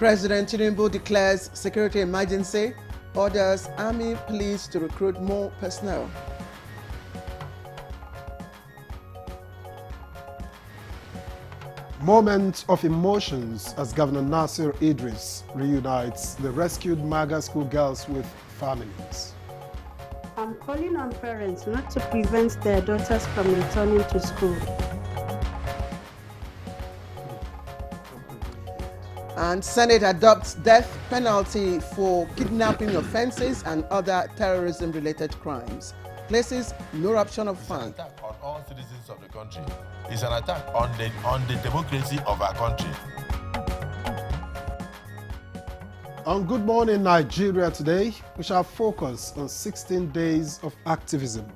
President Tinubu declares security emergency, orders army police to recruit more personnel. Moment of emotions as Governor Nasir Idris reunites the rescued Maga school girls with families. I'm calling on parents not to prevent their daughters from returning to school. And Senate adopts death penalty for kidnapping offenses and other terrorism-related crimes. Places no option of fund. It's an attack on all citizens of the country. It's an attack on the democracy of our country. On Good Morning Nigeria today, we shall focus on 16 days of activism.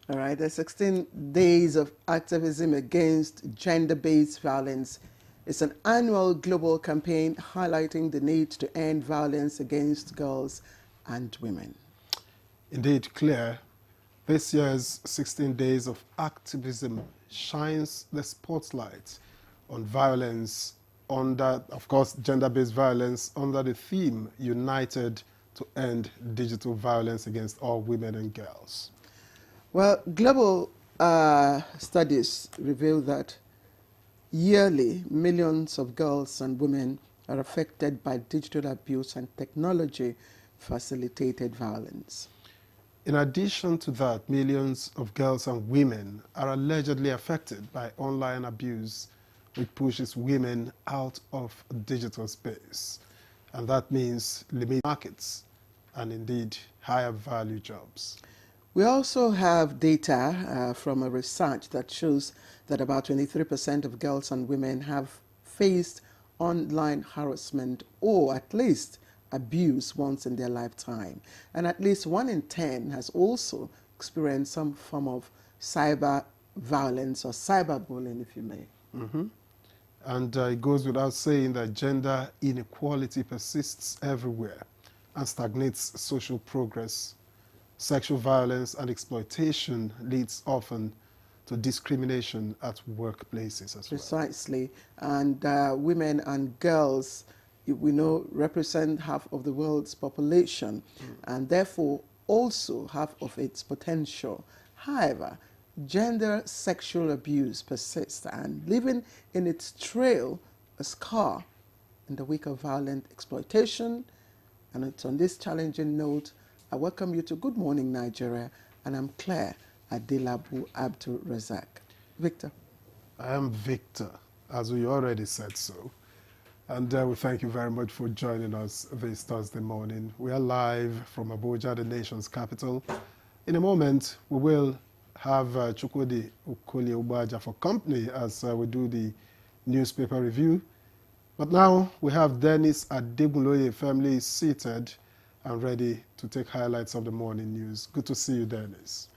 All right, the 16 days of activism against gender-based violence is an annual global campaign highlighting the need to end violence against girls and women. Indeed, Claire, this year's 16 days of activism shines the spotlight on violence under, of course, gender-based violence under the theme United to End Digital Violence Against All Women and Girls. Well, global studies reveal that yearly millions of girls and women are affected by digital abuse and technology-facilitated violence. In addition to that, millions of girls and women are allegedly affected by online abuse, which pushes women out of digital space. And that means limited markets and indeed higher value jobs. We also have data from a research that shows that about 23% of girls and women have faced online harassment or at least abuse once in their lifetime. And at least 1 in 10 has also experienced some form of cyber violence or cyberbullying, if you may. Mm-hmm. And it goes without saying that gender inequality persists everywhere and stagnates social progress. Sexual violence and exploitation leads often to discrimination at workplaces as well. Precisely. And women and girls, we know, represent half of the world's population and therefore also half of its potential. However, gender sexual abuse persists and leaving in its trail a scar in the wake of violent exploitation. And it's on this challenging note I welcome you to Good Morning Nigeria, and I'm Claire Adelabu Abdul Razak. Victor. I am Victor, as we already said so. And we thank you very much for joining us this Thursday morning. We are live from Abuja, the nation's capital. In a moment, we will have Chukwudi Okoli Ubaja for company as we do the newspaper review. But now we have Dennis Adebuloye family seated and ready to take highlights of the morning news. Good to see you, Dennis.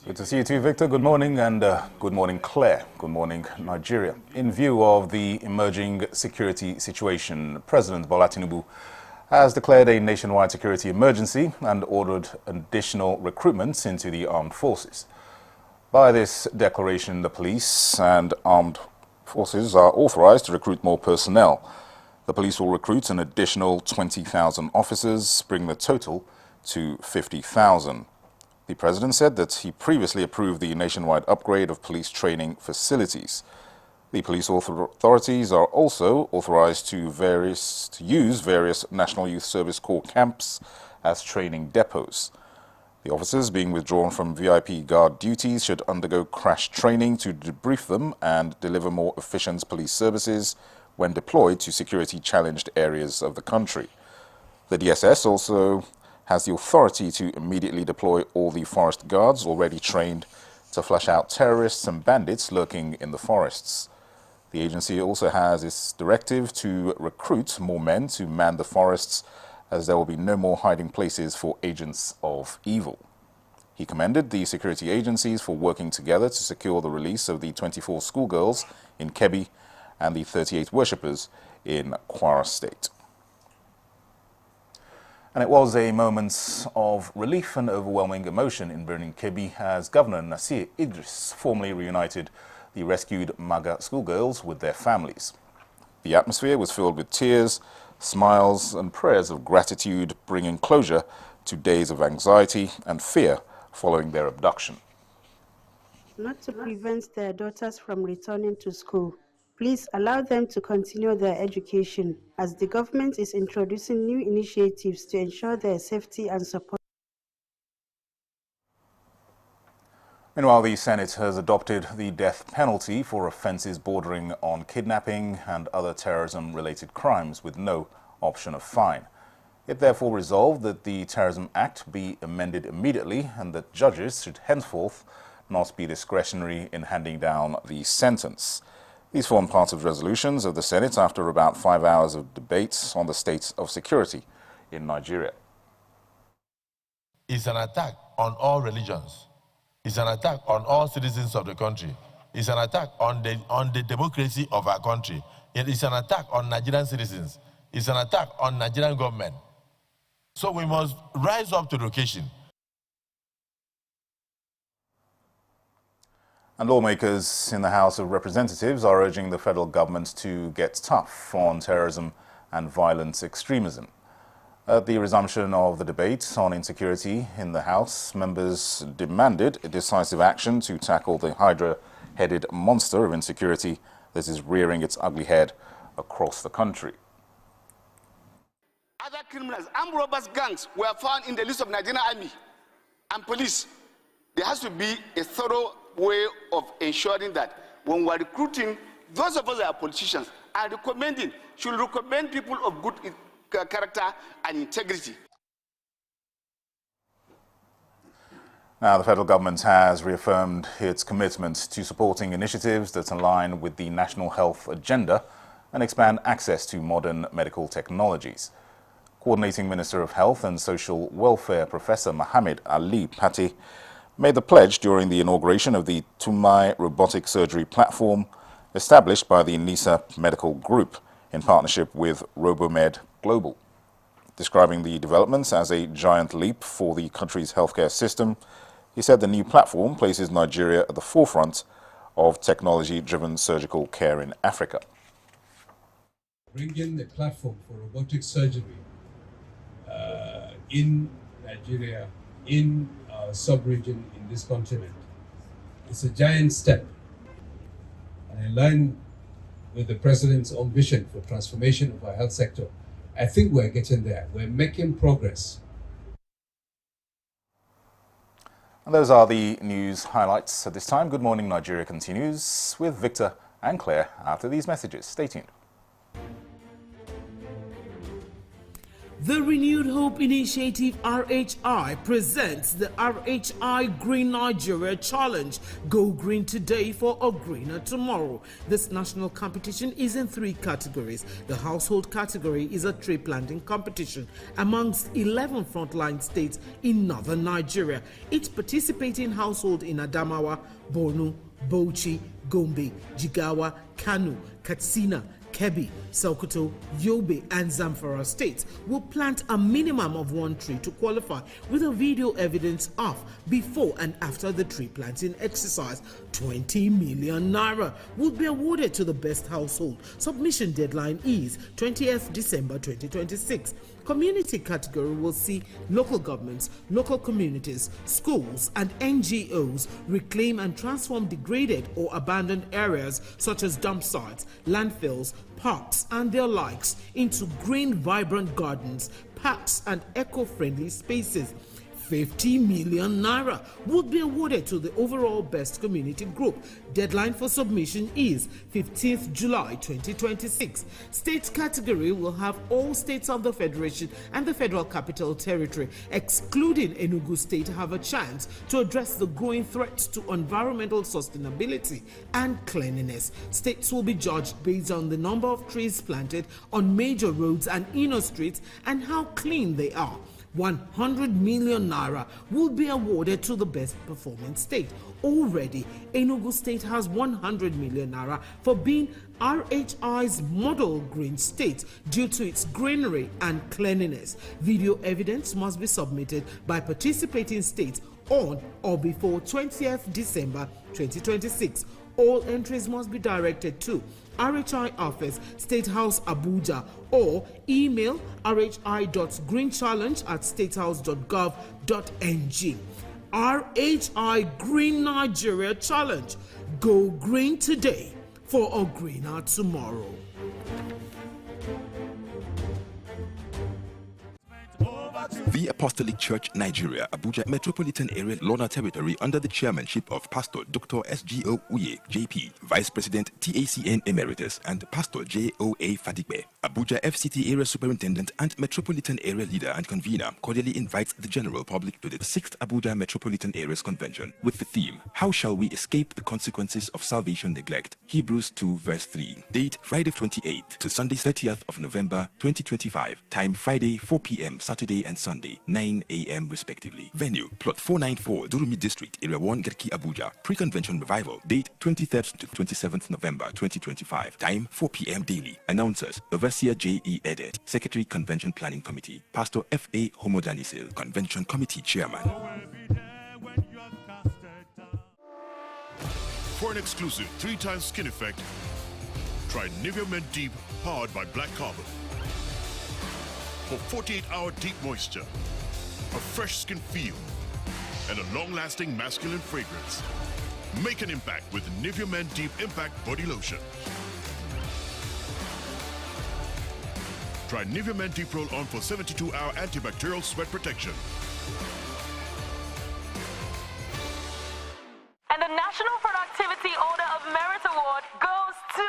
Good to see you too, Victor. Good morning, and good morning, Claire. Good morning, Nigeria. In view of the emerging security situation, President Bola Tinubu has declared a nationwide security emergency and ordered additional recruitments into the armed forces. By this declaration, the police and armed forces are authorized to recruit more personnel. The police will recruit an additional 20,000 officers, bringing the total to 50,000. The president said that he previously approved the nationwide upgrade of police training facilities. The police authorities are also authorized to use various National Youth Service Corps camps as training depots. The officers being withdrawn from VIP guard duties should undergo crash training to debrief them and deliver more efficient police services when deployed to security-challenged areas of the country. The DSS also has the authority to immediately deploy all the forest guards already trained to flush out terrorists and bandits lurking in the forests. The agency also has its directive to recruit more men to man the forests, as there will be no more hiding places for agents of evil. He commended the security agencies for working together to secure the release of the 24 schoolgirls in Kebbi and the 38 worshippers in Kwara State. And it was a moment of relief and overwhelming emotion in Birnin Kebbi as Governor Nasir Idris formally reunited the rescued Maga schoolgirls with their families. The atmosphere was filled with tears, smiles and prayers of gratitude, bringing closure to days of anxiety and fear following their abduction. Not to prevent their daughters from returning to school, please allow them to continue their education as the government is introducing new initiatives to ensure their safety and support. Meanwhile, the Senate has adopted the death penalty for offences bordering on kidnapping and other terrorism-related crimes with no option of fine. It therefore resolved that the Terrorism Act be amended immediately and that judges should henceforth not be discretionary in handing down the sentence. These form part of resolutions of the Senate after about 5 hours of debates on the state of security in Nigeria. It's an attack on all religions. It's an attack on all citizens of the country. It's an attack on the democracy of our country. It is an attack on Nigerian citizens. It's an attack on Nigerian government. So we must rise up to the occasion. And lawmakers in the House of Representatives are urging the federal government to get tough on terrorism and violent extremism. At the resumption of the debate on insecurity in the House, members demanded a decisive action to tackle the hydra-headed monster of insecurity that is rearing its ugly head across the country. Other criminals, armed robbers, gangs were found in the list of Nigerian Army and police. There has to be a thorough way of ensuring that when we're recruiting, those of us that are politicians are recommending, should recommend people of good character and integrity. Now, the federal government has reaffirmed its commitment to supporting initiatives that align with the national health agenda and expand access to modern medical technologies. Coordinating Minister of Health and Social Welfare Professor Mohammed Ali Pate made the pledge during the inauguration of the Tumai robotic surgery platform established by the NISA Medical Group in partnership with RoboMed Global. Describing the developments as a giant leap for the country's healthcare system, he said the new platform places Nigeria at the forefront of technology-driven surgical care in Africa. Bringing a platform for robotic surgery in Nigeria, in our sub-region in this continent, it's a giant step. And in line with the President's own vision for transformation of our health sector, I think we're getting there. We're making progress. And those are the news highlights at this time. Good Morning Nigeria continues with Victor and Claire after these messages. Stay tuned. The Renewed Hope Initiative RHI presents the RHI Green Nigeria Challenge. Go green today for a greener tomorrow. This national competition is in 3 categories. The household category is a tree planting competition amongst 11 frontline states in northern Nigeria. Each participating household in Adamawa, Borno, Bauchi, Gombe, Jigawa, Kano, Katsina, Kebbi, Sokoto, Yobe and Zamfara states will plant a minimum of 1 tree to qualify with a video evidence of before and after the tree planting exercise. 20 million naira will be awarded to the best household. Submission deadline is 20th December 2026. Community category will see local governments, local communities, schools and NGOs reclaim and transform degraded or abandoned areas such as dump sites, landfills, parks and their likes into green, vibrant gardens, parks and eco-friendly spaces. 50 million naira would be awarded to the overall best community group. Deadline for submission is 15th July 2026. States category will have all states of the Federation and the Federal Capital Territory, excluding Enugu State, have a chance to address the growing threats to environmental sustainability and cleanliness. States will be judged based on the number of trees planted on major roads and inner streets and how clean they are. 100 million naira will be awarded to the best performing state. Already, Enugu State has 100 million naira for being RHI's model green state due to its greenery and cleanliness. Video evidence must be submitted by participating states on or before 20th December 2026. All entries must be directed to RHI Office, State House, Abuja, or email rhi.greenchallenge@statehouse.gov.ng. RHI Green Nigeria Challenge. Go green today for a greener tomorrow. The Apostolic Church Nigeria, Abuja Metropolitan Area Lorna Territory under the chairmanship of Pastor Dr. S.G.O. Uye, JP, Vice President TACN Emeritus, and Pastor J.O.A. Fadigbe, Abuja FCT Area Superintendent and Metropolitan Area Leader and Convener, cordially invites the general public to the 6th Abuja Metropolitan Areas Convention with the theme, How Shall We Escape the Consequences of Salvation Neglect? Hebrews 2 verse 3. Date Friday 28th to Sunday 30th of November 2025. Time Friday 4 p.m. Saturday and Sunday 9 a.m. respectively. Venue Plot 494 Durumi District, Area 1 Gerki, Abuja. Pre-convention revival. Date 23rd to 27th November 2025. Time 4 p.m. daily. Announcers Overseer J.E. Edet, Secretary Convention Planning Committee. Pastor F.A. Homodanisil, Convention Committee Chairman. For an exclusive 3x skin effect, try Nivea Men Deep powered by Black Carbon. For 48-hour deep moisture, a fresh skin feel, and a long-lasting masculine fragrance. Make an impact with Nivea Men Deep Impact Body Lotion. Try Nivea Men Deep Roll-On for 72-hour antibacterial sweat protection. And the National Productivity Order of Merit Award goes to...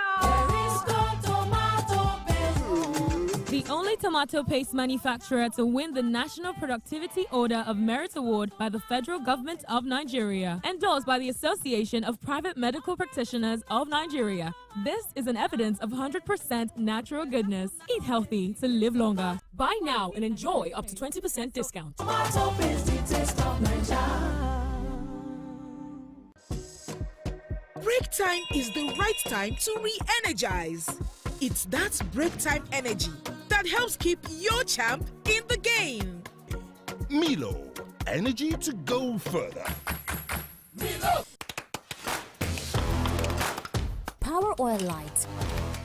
The only tomato paste manufacturer to win the National Productivity Order of Merit Award by the Federal Government of Nigeria, endorsed by the Association of Private Medical Practitioners of Nigeria. This is an evidence of 100% natural goodness. Eat healthy to live longer. Buy now and enjoy up to 20% discount. Break time is the right time to re-energize. It's that break time energy that helps keep your champ in the game. Milo, energy to go further. Milo! Power Oil Light.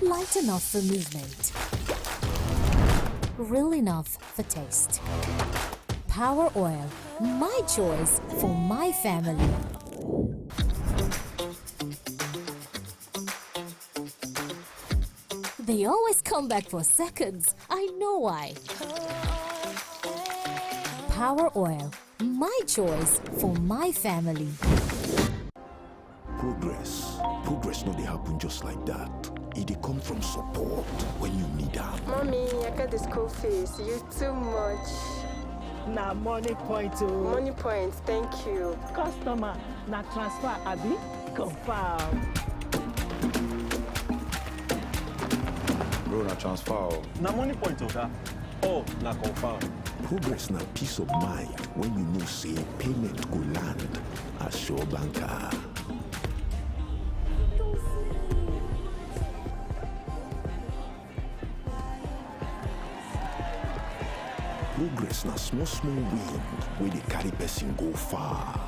Light enough for movement. Real enough for taste. Power Oil. My choice for my family. They always come back for seconds. I know why. Power Oil. My choice for my family. Progress no dey happen just like that. It dey come from support when you need am. Mommy, I got the school fees. You too much. Na money point o. Money point, thank you. Customer, na transfer abi? Confirm. Bro, na transfer. Na money point oga. Oh, na confirm. Progress na peace of mind when you know say payment go land as Sure Banker. Progress na small wind where they carry person go far.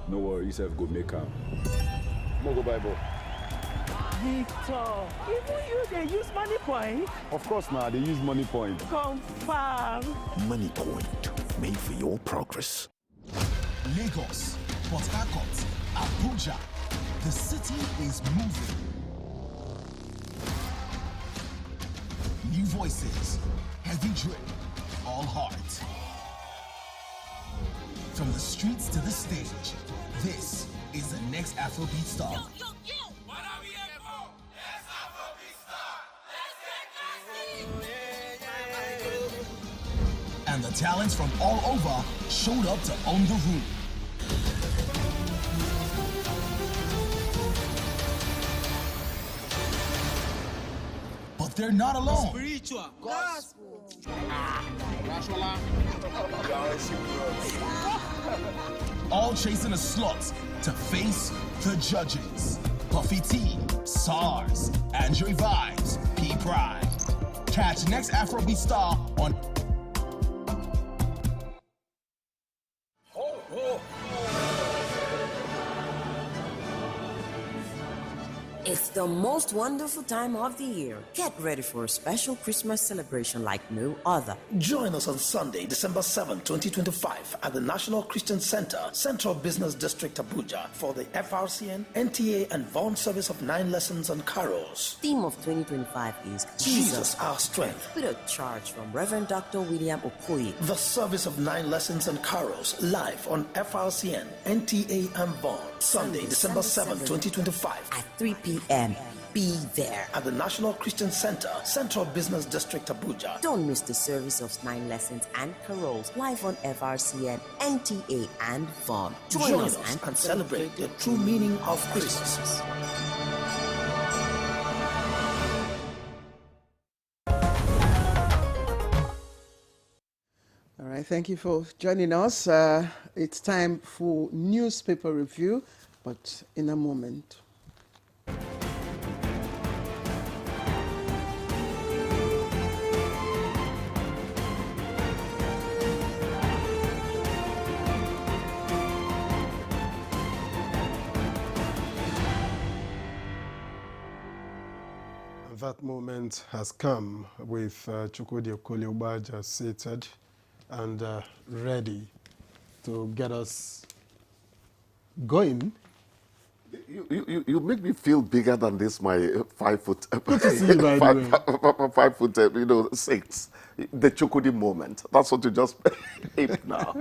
No worry, yourself go make am. Mo go buy ball. Victor, even you they use money point? Of course now, they use money point. Confirm. Money point, made for your progress. Lagos, Port Harcourt, Abuja. The city is moving. New voices, heavy drip, all heart. From the streets to the stage, this is the next Afrobeat star. Yo, yo, yo. What are we here for? Let's Afrobeat star. Let's get classy. And the talents from all over showed up to own the room. But they're not alone. Spiritual. Gospel. All chasing a slot to face the judges. Puffy T, SARS, Andre Vibes, P Pride. Catch next Afrobeat star on. It's the most wonderful time of the year. Get ready for a special Christmas celebration like no other. Join us on Sunday, December 7, 2025 at the National Christian Center, Central Business District, Abuja for the FRCN, NTA and Vaughan service of 9 lessons and carols. Theme of 2025 is Jesus, our strength. With a charge from Reverend Dr. William Okoye. The service of 9 lessons and carols live on FRCN, NTA and Vaughan. Sunday, December 7, 2025 at 3 p.m. Be there at the National Christian Center, Central Business District, Abuja. Don't miss the service of 9 lessons and carols live on FRCN, NTA, and Vaughan. Join us and celebrate the true meaning of Christmas. All right, thank you for joining us. It's time for newspaper review, but in a moment. That moment has come with Chukwudi Okoli-Ubaja seated and ready to get us going. You make me feel bigger than this, my 5 foot, Good to see you, by the way. 5 foot, 6. The Chukwudi moment. That's what you just aped now.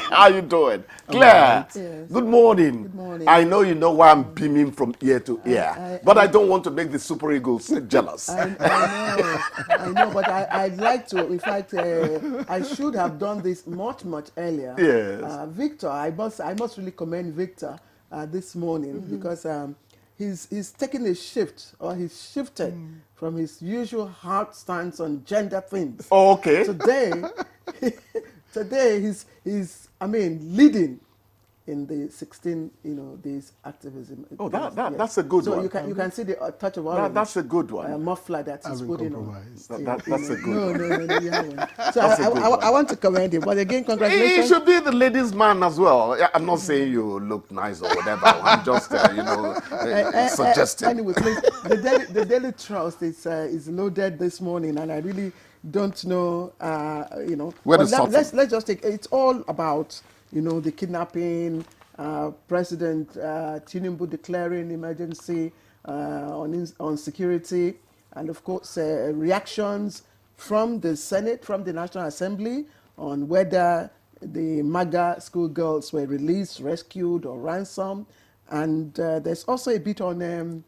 How you doing? Claire, right. Yes. Good morning. Good morning. I know you know why I'm beaming from ear to ear, but I don't want to make the Super Eagles jealous. I know, but I'd like to, in fact, I should have done this much earlier. Yes. Victor, I must really commend Victor this morning because he's taken a shift, or he's shifted from his usual hard stance on gender things. Oh, okay. Today he's leading in the 16 days activism. Oh, that's a good one. So you can see the touch of orange. That's a good one. Muffler that he's putting on. That's a good one. No, you haven't. So I want to commend him. But again, congratulations. He should be the ladies' man as well. I'm not saying you look nice or whatever. I'm just, suggesting. Anyway, please, the Daily Trust is loaded this morning, and I really don't know, Where to start let's just take, it's all about, the kidnapping, President Tinubu declaring emergency on security, and of course reactions from the Senate, from the National Assembly on whether the MAGA schoolgirls were released, rescued, or ransomed. And there's also a bit on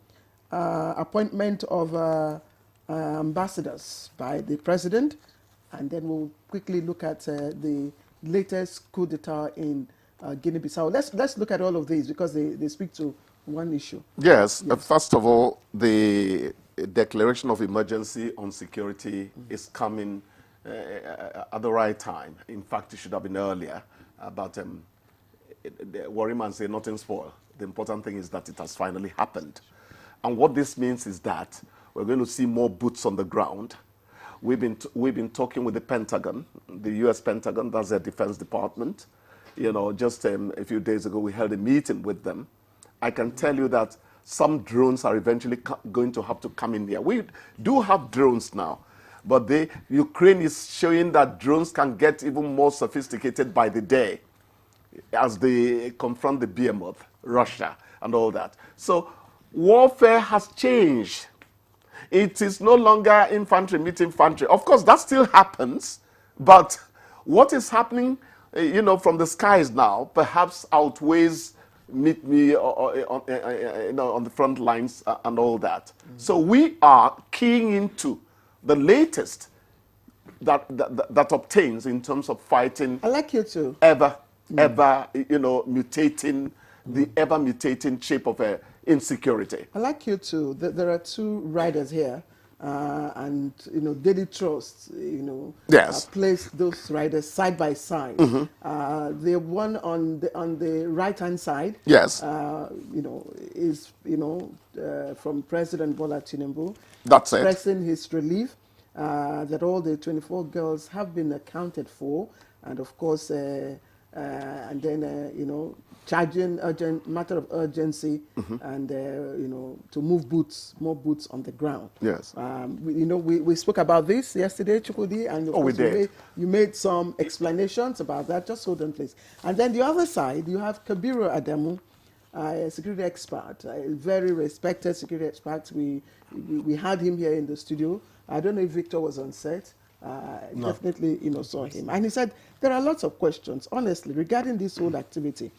appointment of ambassadors by the president, and then we'll quickly look at the latest coup d'etat in Guinea-Bissau. Let's look at all of these because they speak to one issue. Yes. First of all, the declaration of emergency on security is coming at the right time. In fact, it should have been earlier. But worry man say nothing spoil. The important thing is that it has finally happened. And what this means is that we're going to see more boots on the ground. We've been talking with the Pentagon, the U.S. Pentagon, that's their Defense Department. Just a few days ago, we held a meeting with them. I can tell you that some drones are eventually going to have to come in here. We do have drones now, but Ukraine is showing that drones can get even more sophisticated by the day as they confront the behemoth, Russia, and all that. So warfare has changed. It is no longer infantry meet infantry. Of course, that still happens, but what is happening, from the skies now, perhaps outweighs meet me on the front lines and all that. So we are keying into the latest that obtains in terms of fighting. I like you too. Ever mutating, the ever mutating shape of insecurity. I like you too. There are two riders here. and Daily Trust, Yes. placed those riders side by side. The one on the right-hand side, Yes. is from President Bola Tinubu, That's it. expressing his relief that all the 24 girls have been accounted for, and of course, and then charging matter of urgency, and to move more boots on the ground. Yes. We spoke about this yesterday, Chukwudi, and of course we did. you made some explanations about that. Just hold on, please. And then the other side, you have Kabiru Adamu, a security expert, a very respected security expert. We had him here in the studio. I don't know if Victor was on set. No. Definitely, saw him. And he said there are lots of questions, honestly, regarding this whole activity.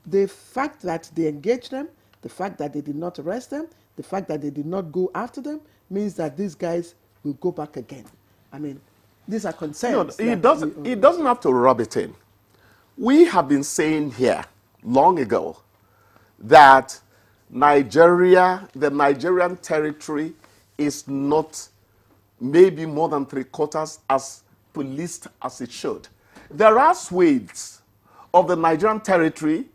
The fact that they engaged them, the fact that they did not arrest them, the fact that they did not go after them, means that these guys will go back again. I mean, these are concerns. He doesn't have to rub it in. We have been saying here long ago that the Nigerian territory is not maybe more than 3/4 as policed as it should. There are swathes of the Nigerian territory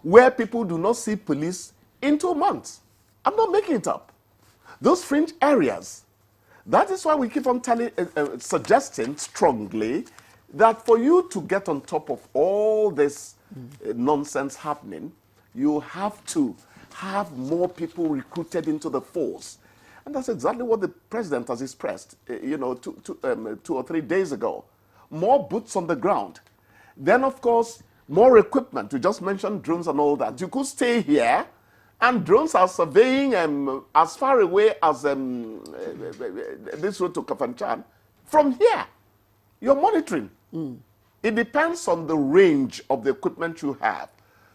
where people do not see police in 2 months. I'm not making it up. Those fringe areas. That is why we keep on suggesting strongly that for you to get on top of all this nonsense happening, you have to have more people recruited into the force. And that's exactly what the president has expressed, 2 or 3 days ago. More boots on the ground. Then, of course, more equipment. You just mentioned drones and all that. You could stay here, and drones are surveying as far away as this road to Kafanchan. From here, you're monitoring. It depends on the range of the equipment you have.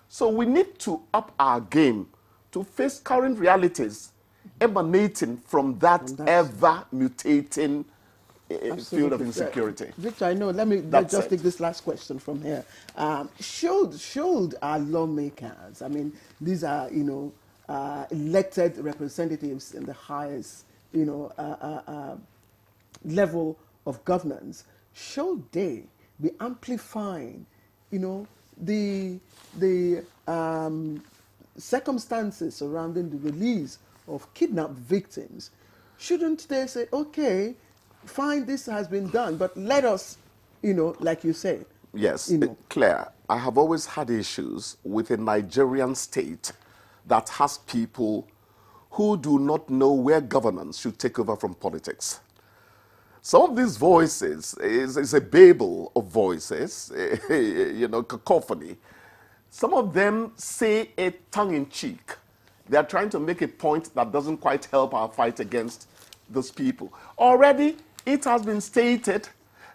So we need to up our game to face current realities emanating from that ever-mutating field of insecurity. Victor, I know. Let me just take this last question from here. Should our lawmakers, I mean, these are, elected representatives in the highest, level of governance, should they be amplifying, the circumstances surrounding the release of kidnapped victims? Shouldn't they say, okay, fine, this has been done, but let us, like you said. Yes, Claire, I have always had issues with a Nigerian state that has people who do not know where governance should take over from politics. Some of these voices is a babel of voices, cacophony. Some of them say it tongue-in-cheek. They are trying to make a point that doesn't quite help our fight against those people. Already, it has been stated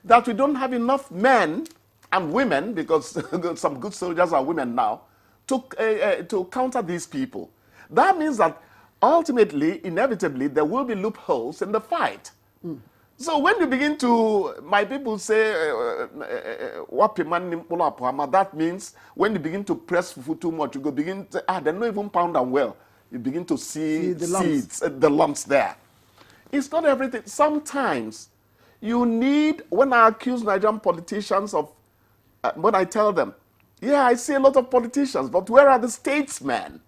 that we don't have enough men and women, because some good soldiers are women now, to counter these people. That means that ultimately, inevitably, there will be loopholes in the fight. So when you begin to, my people say, that means when you begin to press fufu too much, you go begin to, they're not even pound and well. You begin to see the seeds, the lumps there. It's not everything. Sometimes you need, when I accuse Nigerian politicians of, when I tell them, yeah, I see a lot of politicians, but where are the statesmen?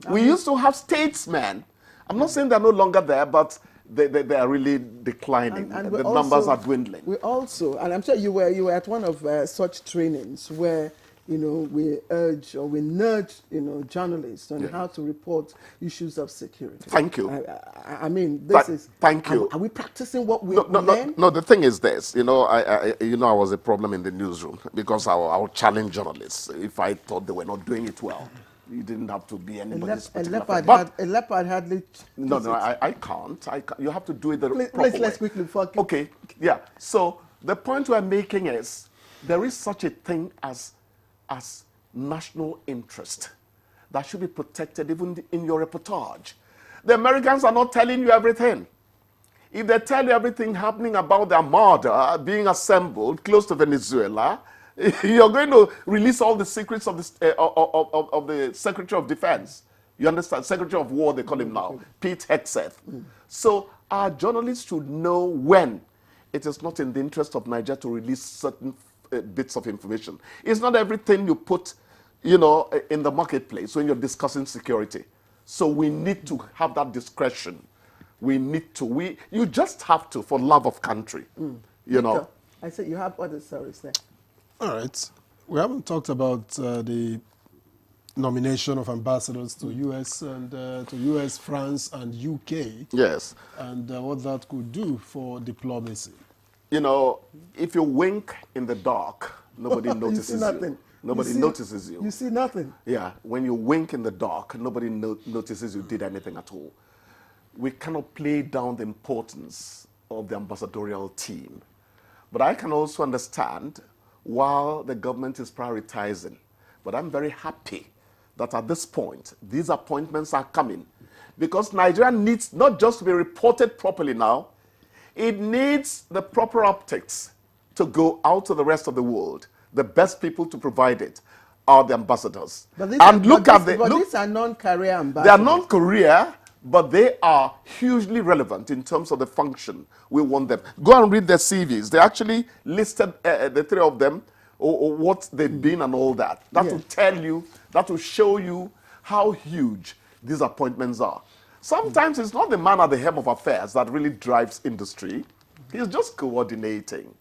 We used to have statesmen. I'm not saying they're no longer there, but they are really declining. And the numbers are dwindling. We also, and I'm sure you were at one of such trainings where, we urge or we nudge, journalists on how to report issues of security. Thank you. I mean, this is. Thank you. Are we practicing what we learn? No, the thing is this. I was a problem in the newsroom because I would challenge journalists if I thought they were not doing it well. You didn't have to be anybody's a leopard hardly. No, I can't. You have to do it the proper way. Let's quickly focus. Okay, yeah. So the point we're making is there is such a thing as national interest that should be protected even in your reportage. The Americans are not telling you everything. If they tell you everything happening about the Armada being assembled close to Venezuela, you're going to release all the secrets of the Secretary of Defense. You understand? Secretary of War, they call him now, Pete Hegseth. So our journalists should know when it is not in the interest of Nigeria to release certain bits of information. It's not everything you put, in the marketplace when you're discussing security. So we need to have that discretion. We need to. You just have to, for love of country. Victor, I said you have other stories there. All right. We haven't talked about the nomination of ambassadors to US and to US, France, and UK. Yes. And what that could do for diplomacy. If you wink in the dark, nobody notices you. See nothing. Nobody notices you. You see nothing. Yeah. When you wink in the dark, nobody notices you did anything at all. We cannot play down the importance of the ambassadorial team. But I can also understand while the government is prioritizing. But I'm very happy that at this point, these appointments are coming. Because Nigeria needs not just to be reported properly now, it needs the proper optics to go out to the rest of the world. The best people to provide it are the ambassadors. But these are non-career ambassadors. They are non-career, but they are hugely relevant in terms of the function we want them. Go and read their CVs. They actually listed the three of them, or what they've been and all that. That will tell you, that will show you how huge these appointments are. Sometimes it's not the man at the helm of affairs that really drives industry. He's just coordinating.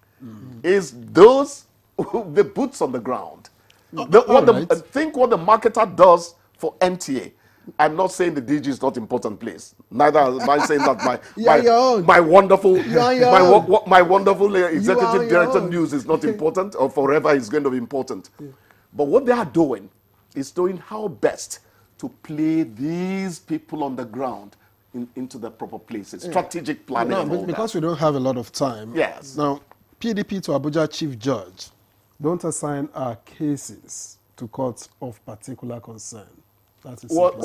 It's those, the boots on the ground. Think what the marketer does for NTA. I'm not saying the DG is not important place. Neither am I saying that my wonderful executive director news is not important or forever is going to be important. But what they are doing is doing how best to play these people on the ground into the proper places, strategic planning. No, because we don't have a lot of time. Yes. Now, PDP to Abuja Chief Judge, don't assign our cases to courts of particular concern. That is what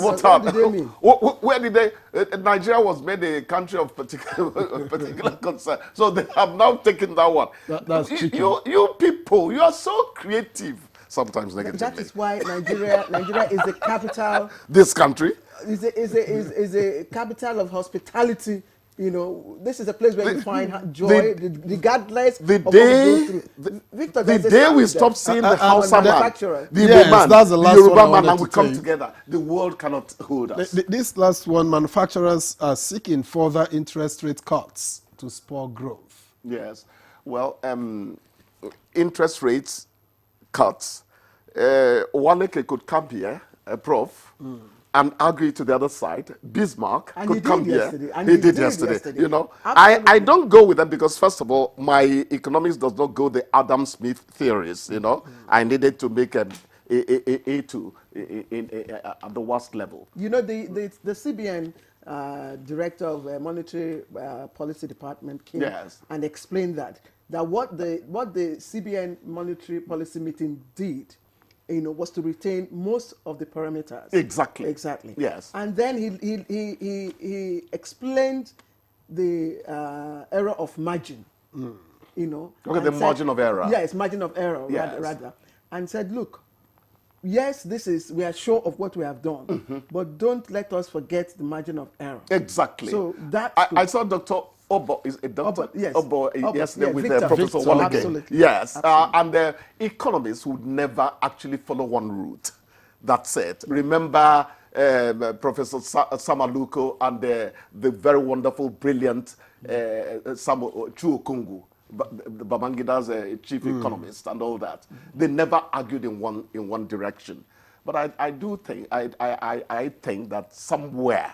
did they mean? Where did they? Nigeria was made a country of particular concern, so they have now taken that one. That's tricky. You people, you are so creative. Sometimes negatively. That is why Nigeria is the capital. This country is a capital of hospitality. This is a place where you find joy, regardless of what we go through. Victor, the day we stop seeing the Hausa man, the Yoruba man, and we come together, the world cannot hold us. This last one, manufacturers are seeking further interest rate cuts to spur growth. Yes. Well, interest rates cuts. Waleke could come here, Prof, and argue to the other side. Bismarck could come here. He did yesterday. I don't go with them because, first of all, my economics does not go the Adam Smith theories. I needed to make a A2 at the worst level. The CBN director of Monetary Policy Department came and explained that what the CBN Monetary Policy meeting did, was to retain most of the parameters. Exactly. Yes. And then he explained the error of margin. The margin of error. Yes, margin of error, rather. And said, look, yes, we are sure of what we have done, but don't let us forget the margin of error. Exactly. So I saw Dr. Obo, is a doctor? Yes. Obo, yesterday with Professor Victor, Waleke. absolutely. Yes. And the economists would never actually follow one route. That's it. Remember Professor Samaluko and the very wonderful, brilliant Chuokungu, Babangida's chief economist and all that. They never argued in one direction. But I do think, I think that somewhere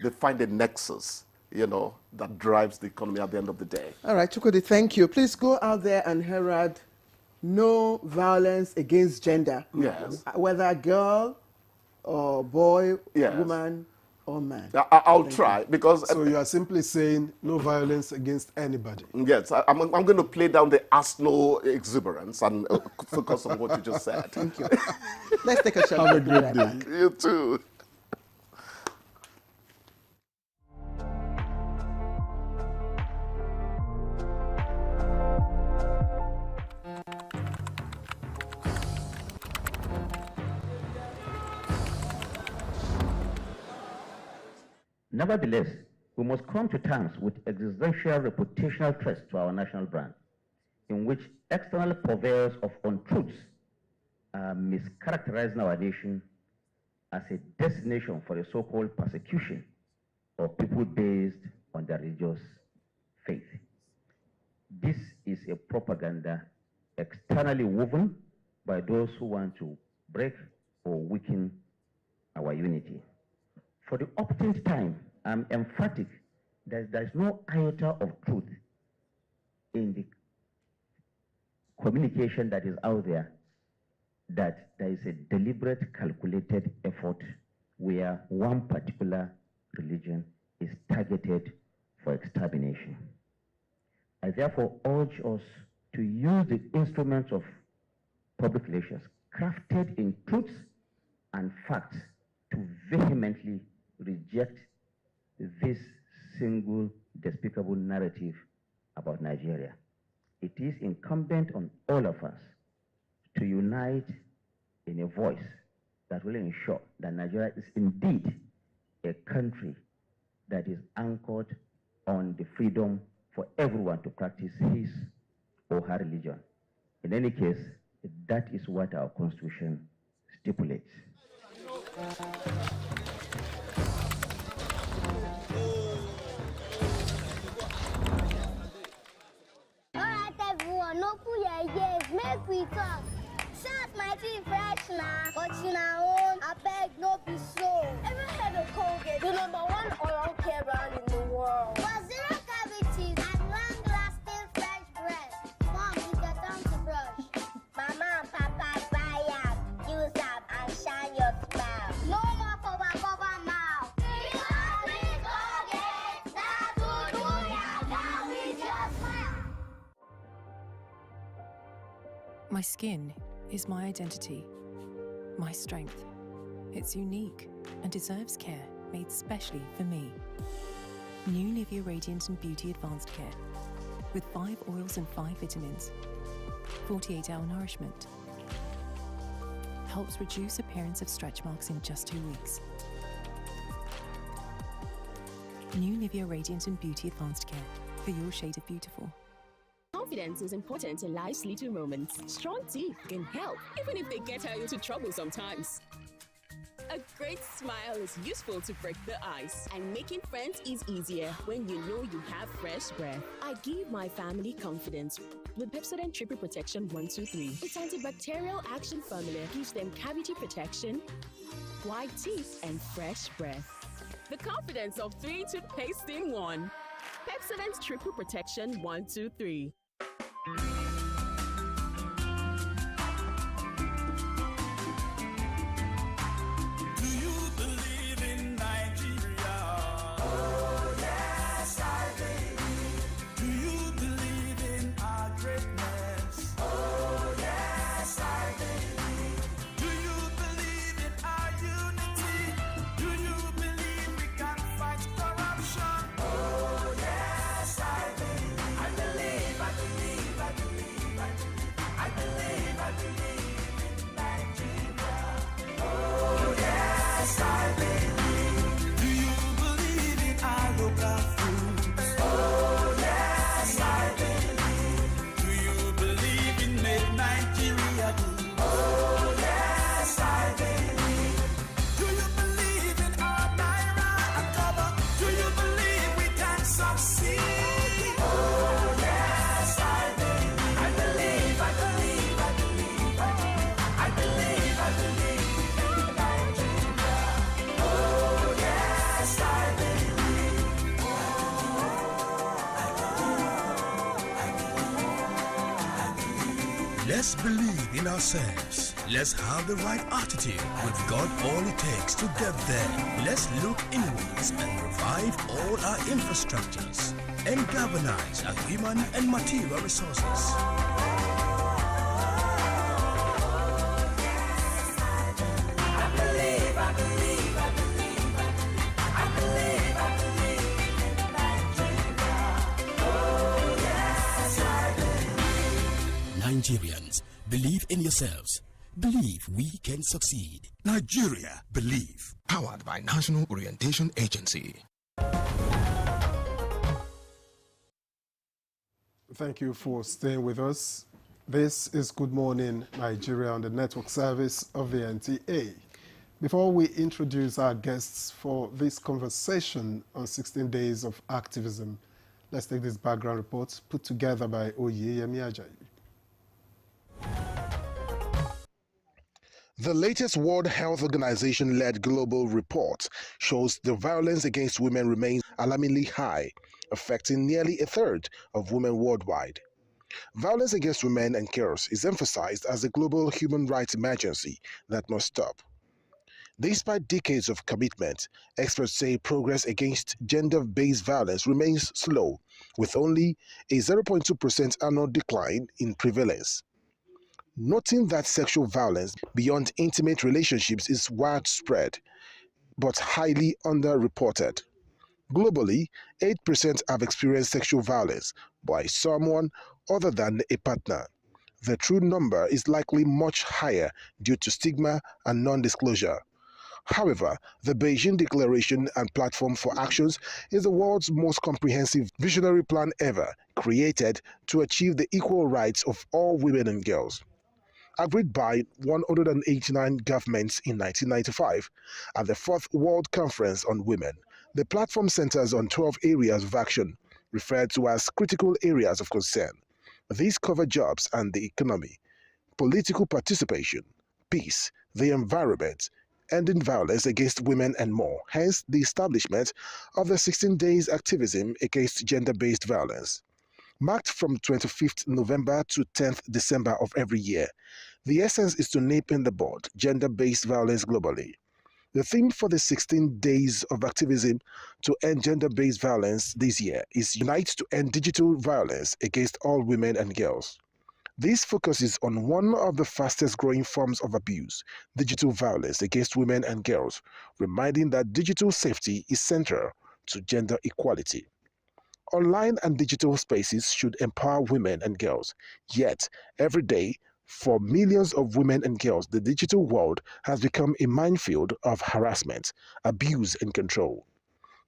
they find a nexus, that drives the economy at the end of the day. All right, Chukwudi, thank you. Please go out there and herald no violence against gender. Yes. Whether girl or boy, woman or man. I'll try because... So you are simply saying no violence against anybody. Yes, I'm going to play down the Arsenal exuberance and focus on what you just said. Thank you. Let's take a shot. Have a great day. You too. Nevertheless, We must come to terms with existential reputational threats to our national brand, in which external purveyors of untruths are mischaracterizing our nation as a destination for a so-called persecution of people based on their religious faith. This is a propaganda externally woven by those who want to break or weaken our unity. For the upteenth time, I'm emphatic that there is no iota of truth in the communication that is out there, that there is a deliberate, calculated effort where one particular religion is targeted for extermination. I therefore urge us to use the instruments of public relations crafted in truths and facts to vehemently reject this single despicable narrative about Nigeria. It is incumbent on all of us to unite in a voice that will ensure that Nigeria is indeed a country that is anchored on the freedom for everyone to practice his or her religion. In any case, that is what our Constitution stipulates. Alright everyone, no pull your ears, make we talk. Shout my tea fresh now, but you know, I beg no be so. Ever heard of Colgate, the #1 oral care brand in the world? For zero cavities and long-lasting fresh breath. Mom, it's your time to brush. Mama and Papa buy up, use up and shine your smile. No more cover mouth. Because with Colgate, that will do ya down with your smile. My skin is my identity, my strength. It's unique and deserves care made specially for me. New Nivea Radiant and Beauty Advanced Care with 5 oils and 5 vitamins. 48-hour nourishment. Helps reduce appearance of stretch marks in just 2 weeks. New Nivea Radiant and Beauty Advanced Care for your shade of beautiful. Confidence is important in life's little moments. Strong teeth can help, even if they get her into trouble sometimes. A great smile is useful to break the ice, and making friends is easier when you know you have fresh breath. I give my family confidence with Pepsodent Triple Protection 123. Its antibacterial action formula gives them cavity protection, white teeth, and fresh breath. The confidence of 3 toothpaste in 1. Pepsodent Triple Protection 123. Let's believe in ourselves. Let's have the right attitude. We've got all it takes to get there. Let's look inwards and revive all our infrastructures and galvanize our human and material resources. Nigerians, believe in yourselves. Believe we can succeed. Nigeria, believe. Powered by National Orientation Agency. Thank you for staying with us. This is Good Morning Nigeria on the network service of the NTA. Before we introduce our guests for this conversation on 16 days of activism, let's take this background report put together by Oyeyemi Ajayi. The latest World Health Organization-led global report shows the violence against women remains alarmingly high, affecting nearly a third of women worldwide. Violence against women and girls is emphasized as a global human rights emergency that must stop. Despite decades of commitment, experts say progress against gender-based violence remains slow, with only a 0.2% annual decline in prevalence. Noting that sexual violence beyond intimate relationships is widespread, but highly underreported. Globally, 8% have experienced sexual violence by someone other than a partner. The true number is likely much higher due to stigma and non-disclosure. However, the Beijing Declaration and Platform for Actions is the world's most comprehensive visionary plan ever, created to achieve the equal rights of all women and girls. Agreed by 189 governments in 1995 at the Fourth World Conference on Women. The platform centers on 12 areas of action, referred to as critical areas of concern. These cover jobs and the economy, political participation, peace, the environment, ending violence against women and more, hence the establishment of the 16 days activism against gender-based violence. Marked from 25th November to 10th December of every year, the essence is to nip in the bud gender-based violence globally. The theme for the 16 days of activism to end gender-based violence this year is Unite to End Digital Violence Against All Women and Girls. This focuses on one of the fastest growing forms of abuse, digital violence against women and girls, reminding that digital safety is central to gender equality. Online and digital spaces should empower women and girls. Yet, every day, for millions of women and girls, the digital world has become a minefield of harassment, abuse, and control.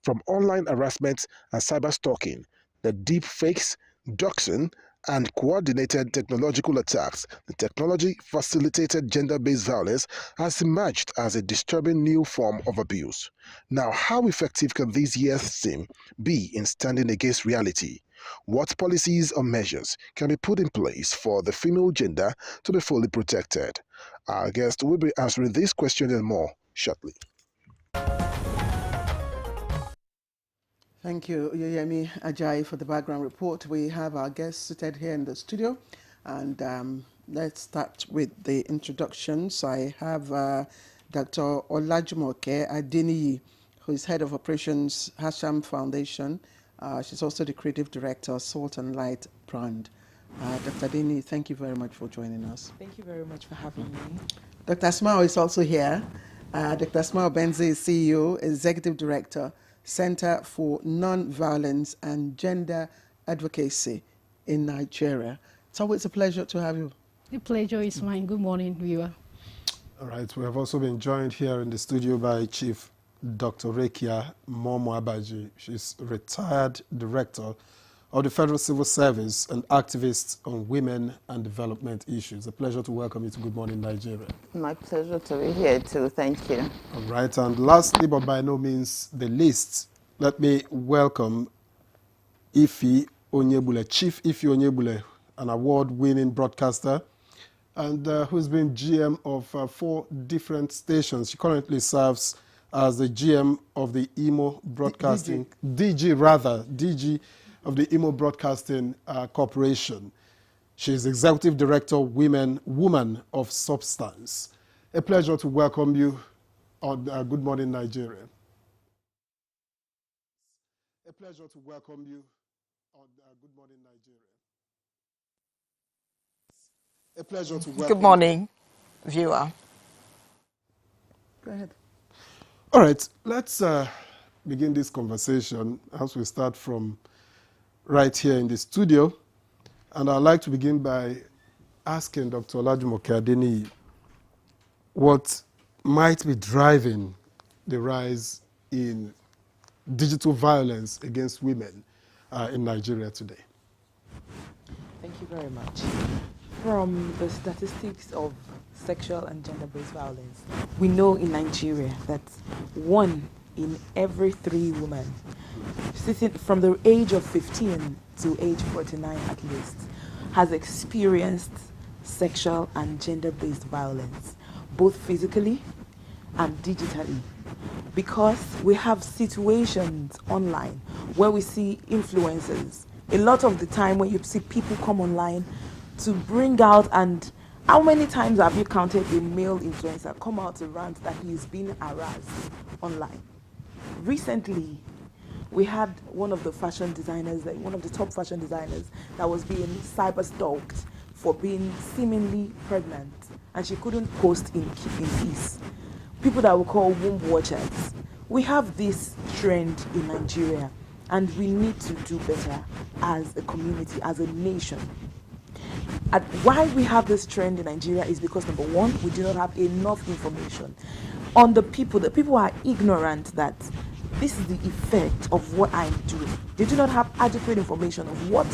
From online harassment and cyber stalking, the deep fakes, doxing, and coordinated technological attacks, the technology-facilitated gender-based violence has emerged as a disturbing new form of abuse. Now, how effective can this year's theme be in standing against reality? What policies or measures can be put in place for the female gender to be fully protected? Our guest will be answering this question and more shortly. Thank you, Oyeyemi Ajayi, for the background report. We have our guests seated here in the studio, and let's start with the introductions. I have Dr. Olajumoke Adeniyi, who is head of operations, Hasham Foundation. She's also the creative director, Salt and Light brand. Dr. Adeniyi, thank you very much for joining us. Thank you very much for having me. Dr. Asmao is also here. Dr. Asmao Benzi is CEO, Executive Director, Center for Non-Violence and Gender Advocacy in Nigeria. It's always a pleasure to have you. The pleasure is mine. Good morning, viewer. All right, we have also been joined here in the studio by Chief Dr. Rekia Momo Abaji. She's retired director of the Federal Civil Service and activist on women and development issues. A pleasure to welcome you to Good Morning Nigeria. My pleasure to be here too. Thank you. All right, and lastly, but by no means the least, let me welcome Ife Onyebule, Chief Ife Onyebule, an award-winning broadcaster and who's been GM of 4 different stations. She currently serves as the GM of the Imo Broadcasting, DG of the Imo Broadcasting Corporation. She is Executive Director, Woman of Substance. A pleasure to welcome you on Good Morning Nigeria. A pleasure to welcome you on Good Morning Nigeria. A pleasure to welcome Good morning, viewer. Go ahead. All right, let's begin this conversation as we start from right here in the studio. And I'd like to begin by asking Dr. Olajumoke Adeniyi what might be driving the rise in digital violence against women in Nigeria today. Thank you very much. From the statistics of sexual and gender-based violence, we know in Nigeria that 1 in every 3 women, from the age of 15 to age 49 at least, has experienced sexual and gender-based violence, both physically and digitally. Because we have situations online where we see influencers. A lot of the time when you see people come online to bring out, and how many times have you counted a male influencer come out to rant that he's been harassed online? Recently, we had one of the fashion designers, one of the top fashion designers, that was being cyber stalked for being seemingly pregnant, and she couldn't post in peace. People that we call womb watchers. We have this trend in Nigeria, and we need to do better as a community, as a nation. And why we have this trend in Nigeria is because, number one, we do not have enough information on the people. The people are ignorant that this is the effect of what I'm doing. They do not have adequate information of what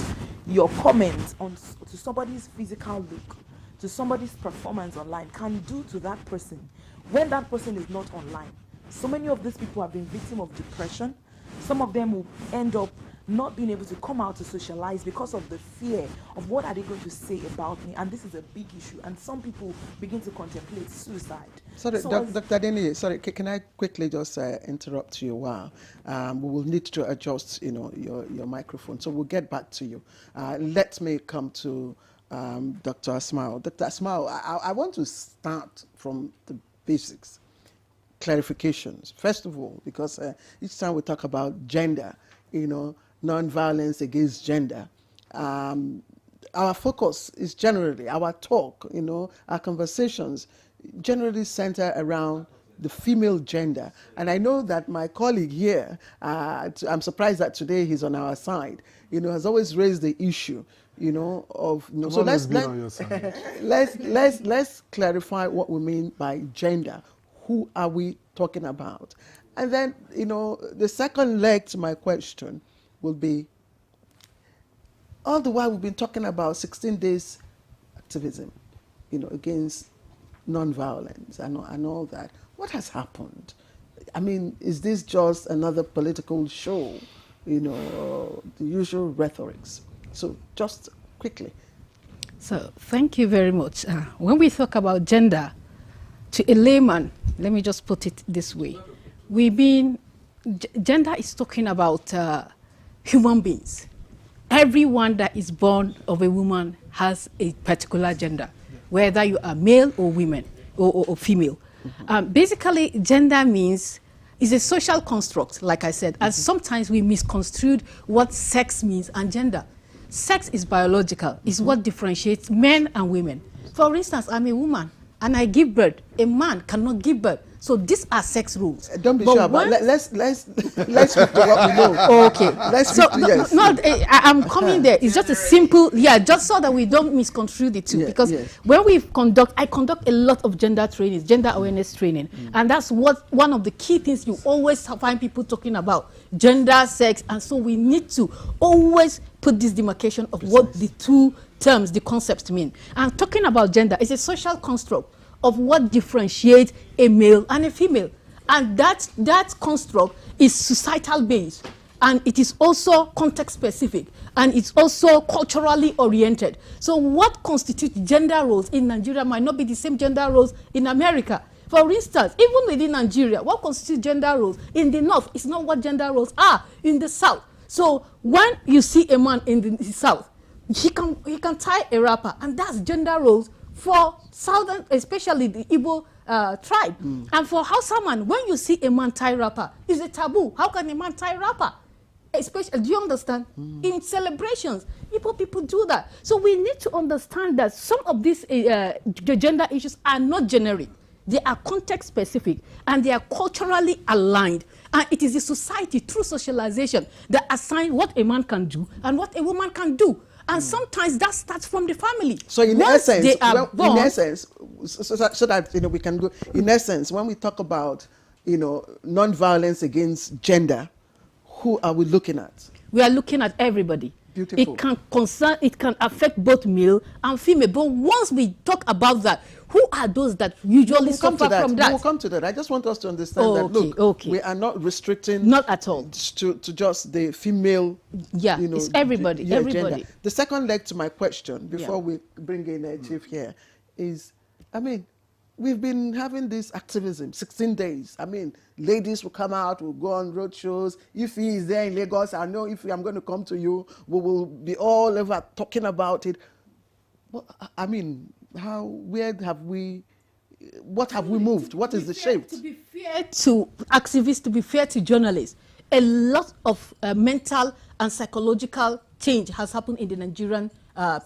your comments on to somebody's physical look, to somebody's performance online can do to that person when that person is not online. So many of these people have been victims of depression. Some of them will end up not being able to come out to socialize because of the fear of what are they going to say about me, and this is a big issue, and some people begin to contemplate suicide. Sorry, So Dr. Denny, sorry, can I quickly just interrupt you a while? We will need to adjust, your microphone, so we'll get back to you. Let me come to Dr. Asmao. Dr. Asmao, I want to start from the basics, clarifications. First of all, because each time we talk about gender, non-violence against gender, our focus is generally, our talk, our conversations generally center around the female gender. And I know that my colleague here, I'm surprised that today he's on our side, has always raised the issue, of, so let's clarify what we mean by gender. Who are we talking about? And then, the second leg to my question will be, all the while we've been talking about 16 days activism, against non-violence and all that. What has happened? I mean, is this just another political show, the usual rhetorics? So just quickly. So thank you very much. When we talk about gender, to a layman, let me just put it this way. Gender is talking about human beings. Everyone that is born of a woman has a particular gender, whether you are male or women or female. Basically, gender means is a social construct, like I said, and sometimes we misconstrued what sex means and gender. Sex is biological, is what differentiates men and women. For instance, I'm a woman and I give birth. A man cannot give birth. So these are sex rules. Don't be sure, but let's speak to what we know. Okay. I'm coming there. It's just a simple, just so that we don't misconstrue the two. Because when I conduct a lot of gender trainings, gender awareness training, and that's one of the key things you always find people talking about, gender, sex, and so we need to always put this demarcation of what the two terms, the concepts mean. And talking about gender is a social construct of what differentiates a male and a female. And that construct is societal based, and it is also context specific, and it's also culturally oriented. So what constitutes gender roles in Nigeria might not be the same gender roles in America. For instance, even within Nigeria, what constitutes gender roles in the north is not what gender roles are in the south. So when you see a man in the south, he can tie a wrapper, and that's gender roles for southern, especially the Igbo tribe. And for Hausa man, when you see a man tie wrapper, it's a taboo. How can a man tie wrapper? Especially, do you understand? In celebrations, Igbo people do that. So we need to understand that some of these gender issues are not generic. They are context specific, and they are culturally aligned. And it is the society, through socialization, that assign what a man can do and what a woman can do. And sometimes that starts from the family. So in essence, so that we can go. In essence, when we talk about non-violence against gender, who are we looking at? We are looking at everybody. Beautiful. It can affect both male and female. But once we talk about that, who are those that usually suffer from that? We'll come to that. I just want us to understand that, look, we are not restricting not at all to just the female. Yeah, it's everybody. Everybody. Gender. The second leg to my question, before we bring in a chief here, is, I mean, we've been having this activism, 16 days. I mean, ladies will come out, will go on road shows. If he is there in Lagos, I know if I'm going to come to you, we will be all over talking about it. Well, I mean, where have we, what have we moved? What is the shape? To be fair to activists, to be fair to journalists, a lot of mental and psychological change has happened in the Nigerian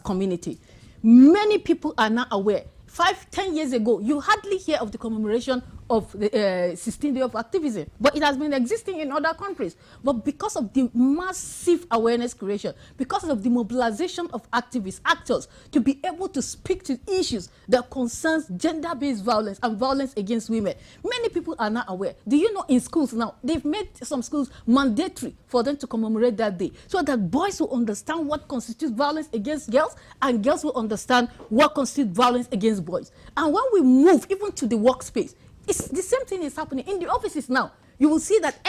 community. Many people are now aware. 5-10 years ago, you hardly hear of the commemoration of the 16th day of activism, but it has been existing in other countries. But because of the massive awareness creation, because of the mobilization of activists, actors, to be able to speak to issues that concerns gender-based violence and violence against women, many people are not aware. Do you know in schools now, they've made some schools mandatory for them to commemorate that day, so that boys will understand what constitutes violence against girls, and girls will understand what constitutes violence against boys. And when we move even to the workspace, it's the same thing is happening in the offices now. You will see that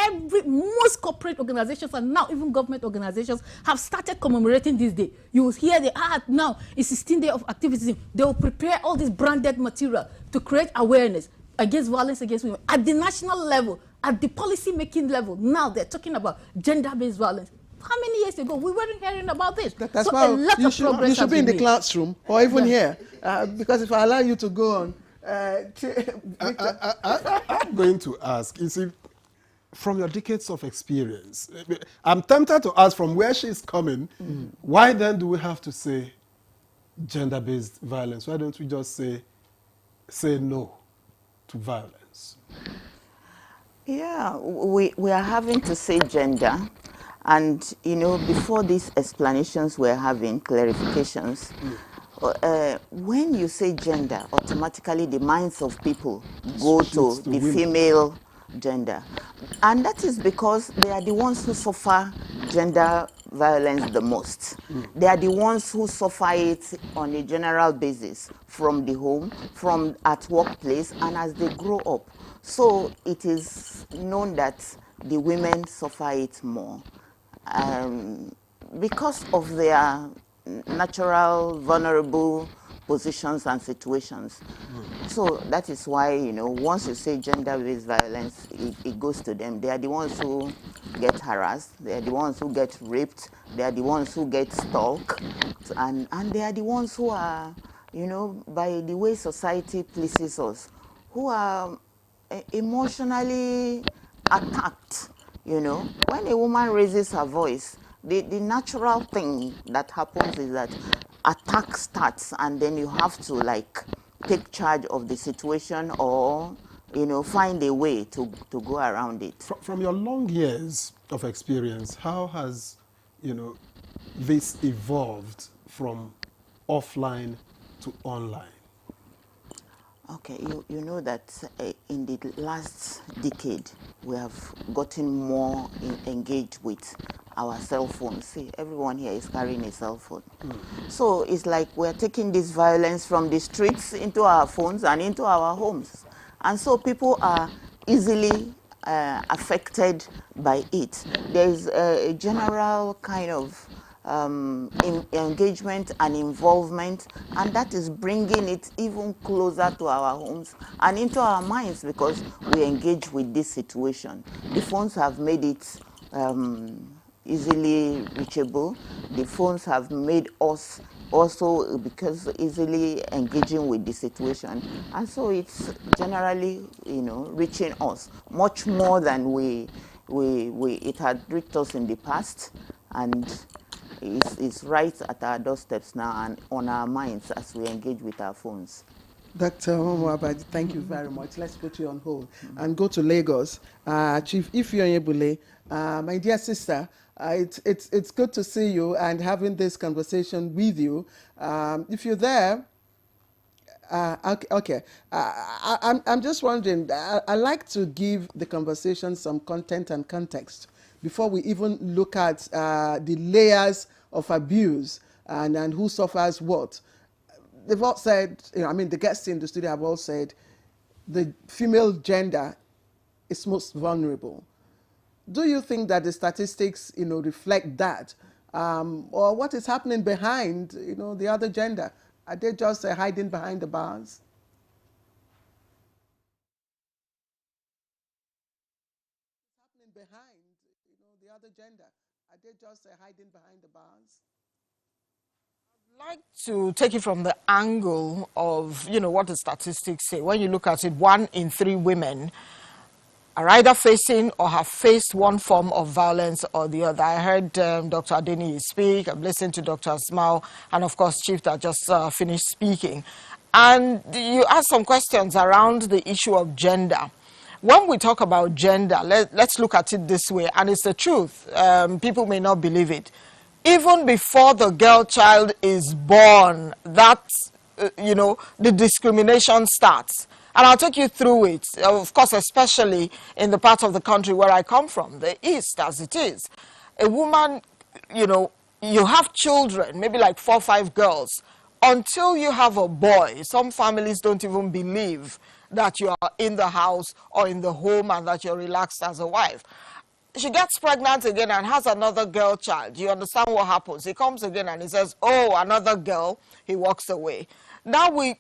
most corporate organizations and now even government organizations have started commemorating this day. You will hear now it's 16th day of activism. They will prepare all this branded material to create awareness against violence against women at the national level, at the policy making level. Now they're talking about gender-based violence. How many years ago we weren't hearing about this? That's so why a lot you of progress should be in the made. classroom or even here, because if I allow you to go on, I'm going to ask, you see, from your decades of experience, I'm tempted to ask from where she's coming, why then do we have to say gender-based violence? Why don't we just say no to violence? Yeah, we are having to say gender. And, you know, before these explanations we're having, clarifications, when you say gender, automatically the minds of people go to the female gender. And that is because they are the ones who suffer gender violence the most. They are the ones who suffer it on a general basis from the home, from at workplace, and as they grow up. So it is known that the women suffer it more because of their natural vulnerable positions and situations. So that is why, you know, once you say gender-based violence, it goes to them. They are the ones who get harassed, they are the ones who get raped, they are the ones who get stalked, and they are the ones who are, you know, by the way society pleases us, who are emotionally attacked, you know. When a woman raises her voice, the natural thing that happens is that attack starts, and then you have to like take charge of the situation, or you know, find a way to go around it. From your long years of experience, how has, you know, this evolved from offline to online? Okay, you know that in the last decade we have gotten more engaged with our cell phones. See, everyone here is carrying a cell phone. So it's like we're taking this violence from the streets into our phones and into our homes. And so people are easily affected by it. There's a general kind of engagement and involvement, and that is bringing it even closer to our homes and into our minds, because we engage with this situation. The phones have made it easily reachable. The phones have made us also because easily engaging with the situation, and so it's generally, you know, reaching us much more than it had reached us in the past, and it's right at our doorsteps now and on our minds as we engage with our phones. Dr. Abadi, thank you very much. Let's put you on hold and go to Lagos. Chief Ifeonyebule, my dear sister, it's good to see you and having this conversation with you. If you're there, okay. I'm just wondering, I like to give the conversation some content and context before we even look at the layers of abuse and who suffers what. They've all said, I mean, the guests in the studio have all said the female gender is most vulnerable. Do you think that the statistics, reflect that? Or what is happening behind, the other gender? Are they just hiding behind the bars? Happening behind, the other gender? Are they just hiding behind the bars? I'd like to take it from the angle of, what the statistics say. When you look at it, 1 in 3 women are either facing or have faced one form of violence or the other. I heard Dr. Adeni speak, I've listened to Dr. Asmao, and of course Chief that just finished speaking. And you asked some questions around the issue of gender. When we talk about gender, let's look at it this way, and it's the truth. People may not believe it. Even before the girl child is born, that's, the discrimination starts. And I'll take you through it, of course, especially in the part of the country where I come from, the East, as it is. A woman, you have children, maybe like 4 or 5 girls. Until you have a boy, some families don't even believe that you are in the house or in the home and that you're relaxed as a wife. She gets pregnant again and has another girl child. You understand what happens? He comes again and he says, oh, another girl. He walks away. Now we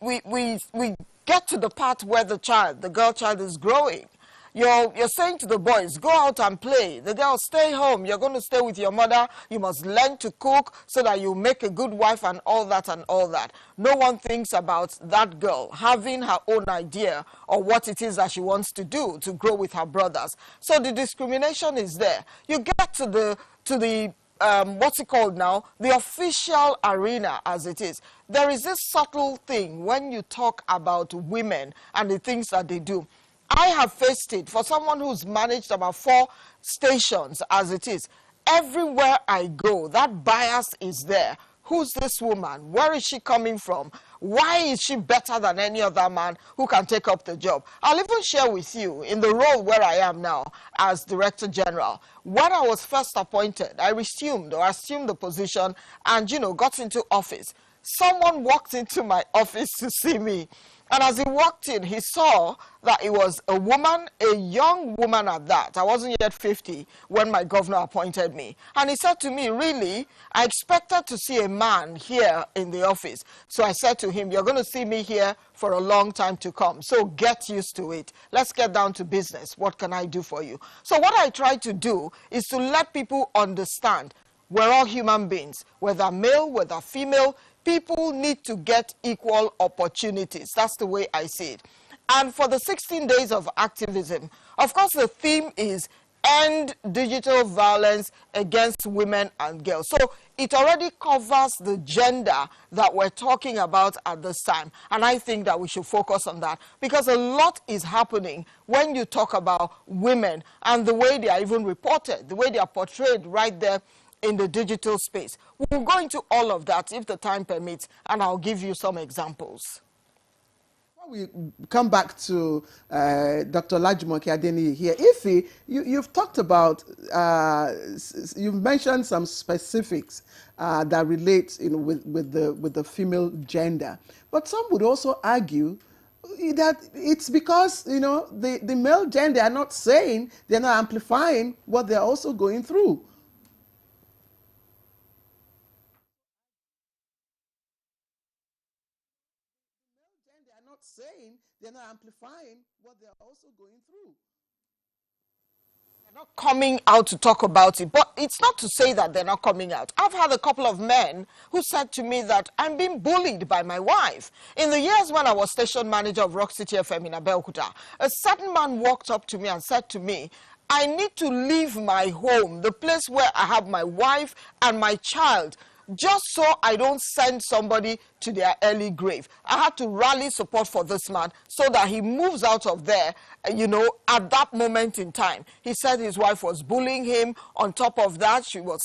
get to the part where the girl child is growing. You're saying to the boys, go out and play. The girls, stay home. You're going to stay with your mother. You must learn to cook so that you make a good wife and all that and all that. No one thinks about that girl having her own idea of what it is that she wants to do to grow with her brothers. So the discrimination is there. You get to the what's it called now? The official arena, as it is. There is this subtle thing when you talk about women and the things that they do. I have faced it for someone who's managed about 4 stations, as it is. Everywhere I go, that bias is there. Who's this woman? Where is she coming from? Why is she better than any other man who can take up the job? I'll even share with you in the role where I am now as Director General. When I was first appointed, I assumed the position and, got into office. Someone walked into my office to see me. And as he walked in, he saw that it was a woman, a young woman at that. I wasn't yet 50 when my governor appointed me. And he said to me, really, I expected to see a man here in the office. So I said to him, you're going to see me here for a long time to come. So get used to it. Let's get down to business. What can I do for you? So what I try to do is to let people understand we're all human beings, whether male, whether female. People need to get equal opportunities. That's the way I see it. And for the 16 days of activism, of course, the theme is end digital violence against women and girls. So it already covers the gender that we're talking about at this time. And I think that we should focus on that because a lot is happening when you talk about women and the way they are even reported, the way they are portrayed right there in the digital space. We'll go into all of that if the time permits, and I'll give you some examples. We come back to Dr. Olajumoke Adeniyi here. Ife, you've talked about, you've mentioned some specifics that relate with the female gender. But some would also argue that it's because, the male gender are not saying, they're not amplifying what they're also going through. Saying they're not amplifying what they're also going through. They're not coming out to talk about it, but it's not to say that they're not coming out. I've had a couple of men who said to me that I'm being bullied by my wife. In the years when I was station manager of Rock City FM in Abeokuta, a certain man walked up to me and said to me, I need to leave my home, the place where I have my wife and my child, just so I don't send somebody to their early grave. I had to rally support for this man so that he moves out of there, at that moment in time. He said his wife was bullying him. On top of that, she was,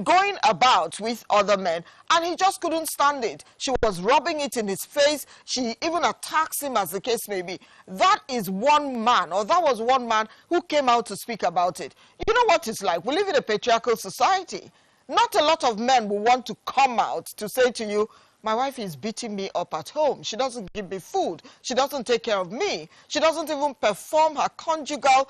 going about with other men, and he just couldn't stand it. She was rubbing it in his face. She even attacks him, as the case may be. That is one man, or that was one man who came out to speak about it. You know what it's like? We live in a patriarchal society. Not a lot of men will want to come out to say to you, my wife is beating me up at home. She doesn't give me food. She doesn't take care of me. She doesn't even perform her conjugal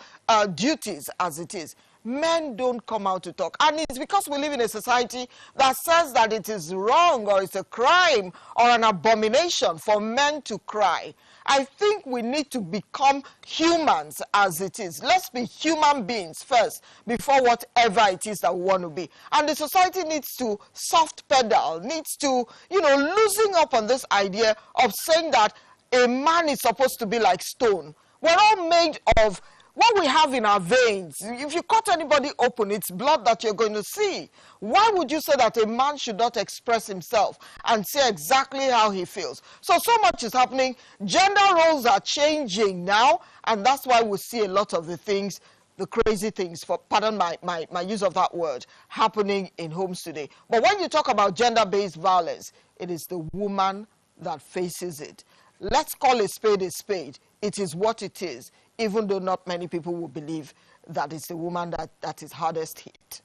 duties as it is. Men don't come out to talk. And it's because we live in a society that says that it is wrong or it's a crime or an abomination for men to cry. I think we need to become humans as it is. Let's be human beings first before whatever it is that we want to be. And the society needs to soft pedal, needs to, loosen up on this idea of saying that a man is supposed to be like stone. We're all made of what we have in our veins. If you cut anybody open, it's blood that you're going to see. Why would you say that a man should not express himself and say exactly how he feels? So much is happening. Gender roles are changing now, and that's why we see a lot of the things, the crazy things, pardon my use of that word, happening in homes today. But when you talk about gender-based violence, it is the woman that faces it. Let's call a spade a spade. It is what it is, even though not many people will believe that it's the woman that is hardest hit.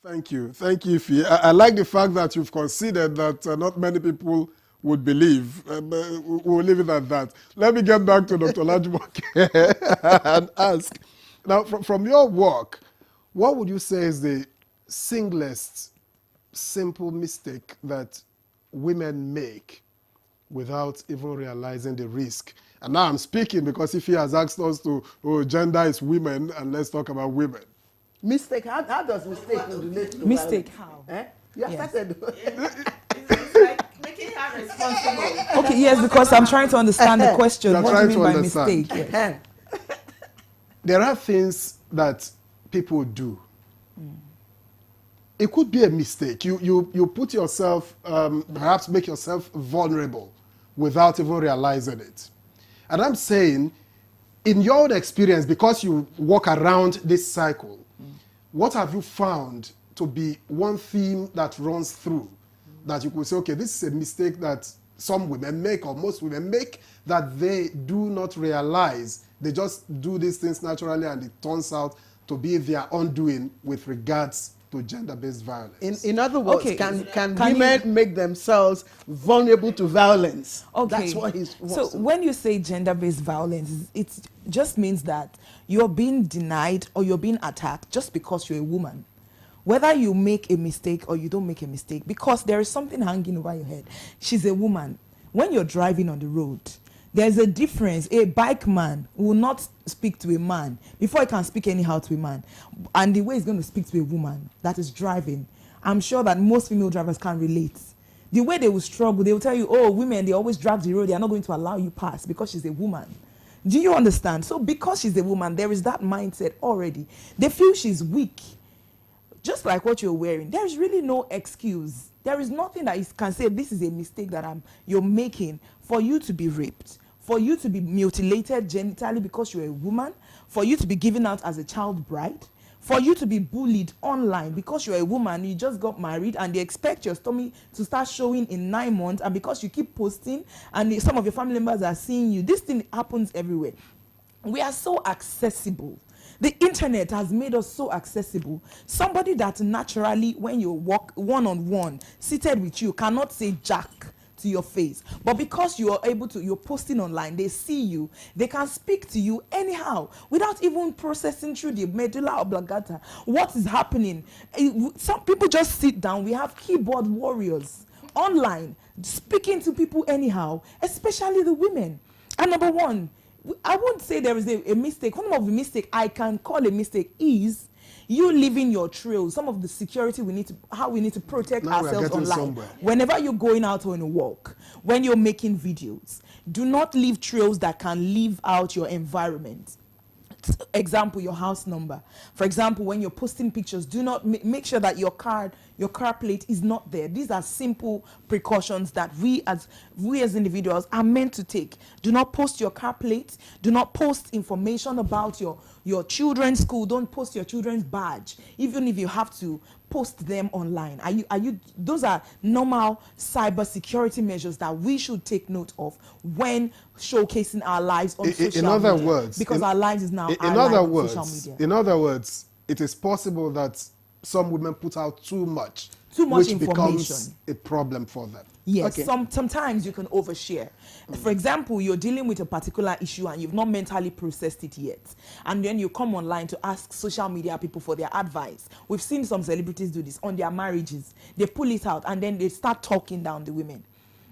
Thank you. Thank you, Fee. I like the fact that you've considered that not many people would believe. We'll leave it at that. Let me get back to Dr. Olajumoke and ask. Now, from your work, what would you say is the singlest, simple mistake that women make without even realizing the risk? And now I'm speaking because if he has asked us to, gender is women, and let's talk about women. Mistake, how does mistake relate to mistake? How? Eh? You have started. It's like making her responsible. Okay, yes, because I'm trying to understand the question. You're What do you trying mean to by understand. mistake? Yes. There are things that people do. It could be a mistake. You put yourself, perhaps make yourself vulnerable without even realizing it. And I'm saying, in your own experience, because you walk around this cycle, what have you found to be one theme that runs through that you could say, okay, this is a mistake that some women make or most women make that they do not realize. They just do these things naturally and it turns out to be their undoing with regards to gender-based violence. In other words, okay, can women make themselves vulnerable to violence? Okay. That's what he's So when you say gender-based violence, it just means that you're being denied or you're being attacked just because you're a woman. Whether you make a mistake or you don't make a mistake, because there is something hanging over your head. She's a woman. When you're driving on the road, there's a difference. A bike man will not speak to a man before he can speak anyhow to a man. And the way he's going to speak to a woman that is driving, I'm sure that most female drivers can relate. The way they will struggle, they will tell you, oh, women, they always drive the road. They are not going to allow you pass because she's a woman. Do you understand? So because she's a woman, there is that mindset already. They feel she's weak. Just like what you're wearing, there is really no excuse. There is nothing that can say this is a mistake that you're making for you to be raped, for you to be mutilated genitally because you're a woman, for you to be given out as a child bride, for you to be bullied online because you're a woman, you just got married and they expect your stomach to start showing in 9 months, and because you keep posting and some of your family members are seeing you, this thing happens everywhere. We are so accessible. The internet has made us so accessible. Somebody that naturally, when you walk one-on-one, seated with you, cannot say jack to your face. But because you are able to, you're posting online, they see you, they can speak to you anyhow, without even processing through the medulla oblongata. What is happening? Some people just sit down. We have keyboard warriors online, speaking to people anyhow, especially the women. And number one, I won't say there is a mistake. One of the mistakes I can call a mistake is you leaving your trails. Some of the security how we need to protect ourselves online. Somewhere. Whenever you're going out on a walk, when you're making videos, do not leave trails that can leave out your environment. Example, your house number. For example, when you're posting pictures, do not make sure that your car plate is not there. These are simple precautions that we as individuals are meant to take. Do not post your car plate. Do not post information about your children's school. Don't post your children's badge, even if you have to post them online. Those are normal cyber security measures that we should take note of when showcasing our lives on social media. In other words, because our lives is now social media. In other words, it is possible that some women put out too much information, which becomes a problem for them. Yes, sometimes you can overshare. For example, you're dealing with a particular issue and you've not mentally processed it yet. And then you come online to ask social media people for their advice. We've seen some celebrities do this on their marriages. They pull it out and then they start talking down the women.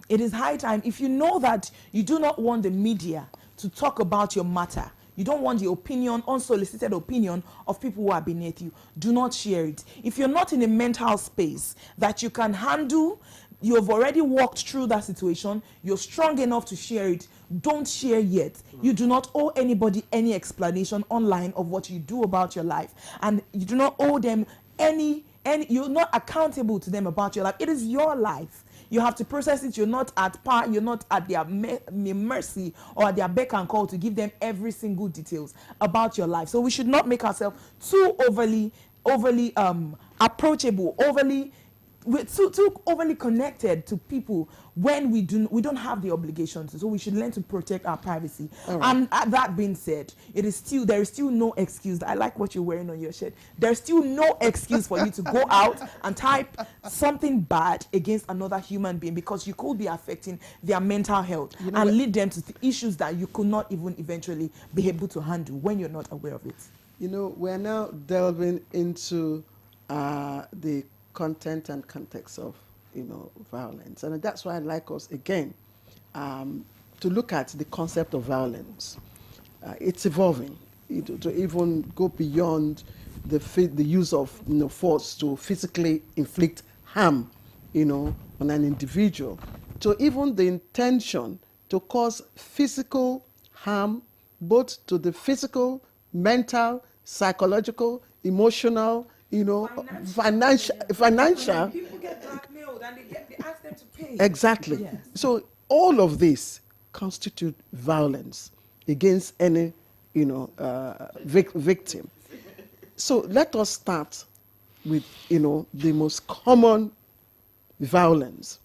It is high time, if you know that you do not want the media to talk about your matter, you don't want the opinion, unsolicited opinion of people who are beneath you, do not share it. If you're not in a mental space that you can handle, you have already walked through that situation, you're strong enough to share it, don't share yet. You do not owe anybody any explanation online of what you do about your life. And you do not owe them any you're not accountable to them about your life. It is your life. You have to process it. You're not at par. You're not at their mercy or at their beck and call to give them every single details about your life. So we should not make ourselves too overly approachable, we're too overly connected to people when we don't have the obligation to. So we should learn to protect our privacy. And that being said, there is still no excuse. I like what you're wearing on your shirt. There's still no excuse for you to go out and type something bad against another human being, because you could be affecting their mental health and lead them to issues that you could not even eventually be able to handle when you're not aware of it. You know, we're now delving into the content and context of, violence. And that's why I'd like us, again, to look at the concept of violence. It's evolving, to even go beyond the use of force to physically inflict harm, on an individual, to even the intention to cause physical harm, both to the physical, mental, psychological, emotional, financial. People get blackmailed and they ask them to pay. Exactly. Yes. So all of this constitute violence against any, victim. So let us start with, the most common violence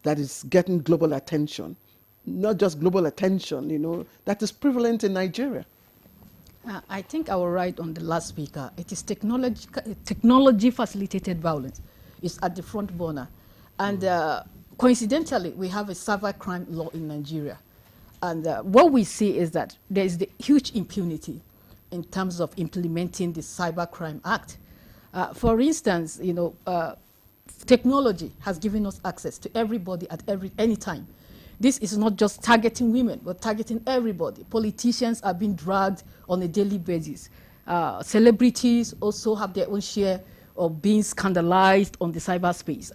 that is getting global attention. Not just global attention, that is prevalent in Nigeria. I think I will write on the last speaker. It is technology-facilitated violence. It's at the front burner. And coincidentally, we have a cybercrime law in Nigeria. And what we see is that there is the huge impunity in terms of implementing the Cybercrime Act. For instance, technology has given us access to everybody at any time. This is not just targeting women, but targeting everybody. Politicians are being dragged on a daily basis. Celebrities also have their own share of being scandalized on the cyberspace.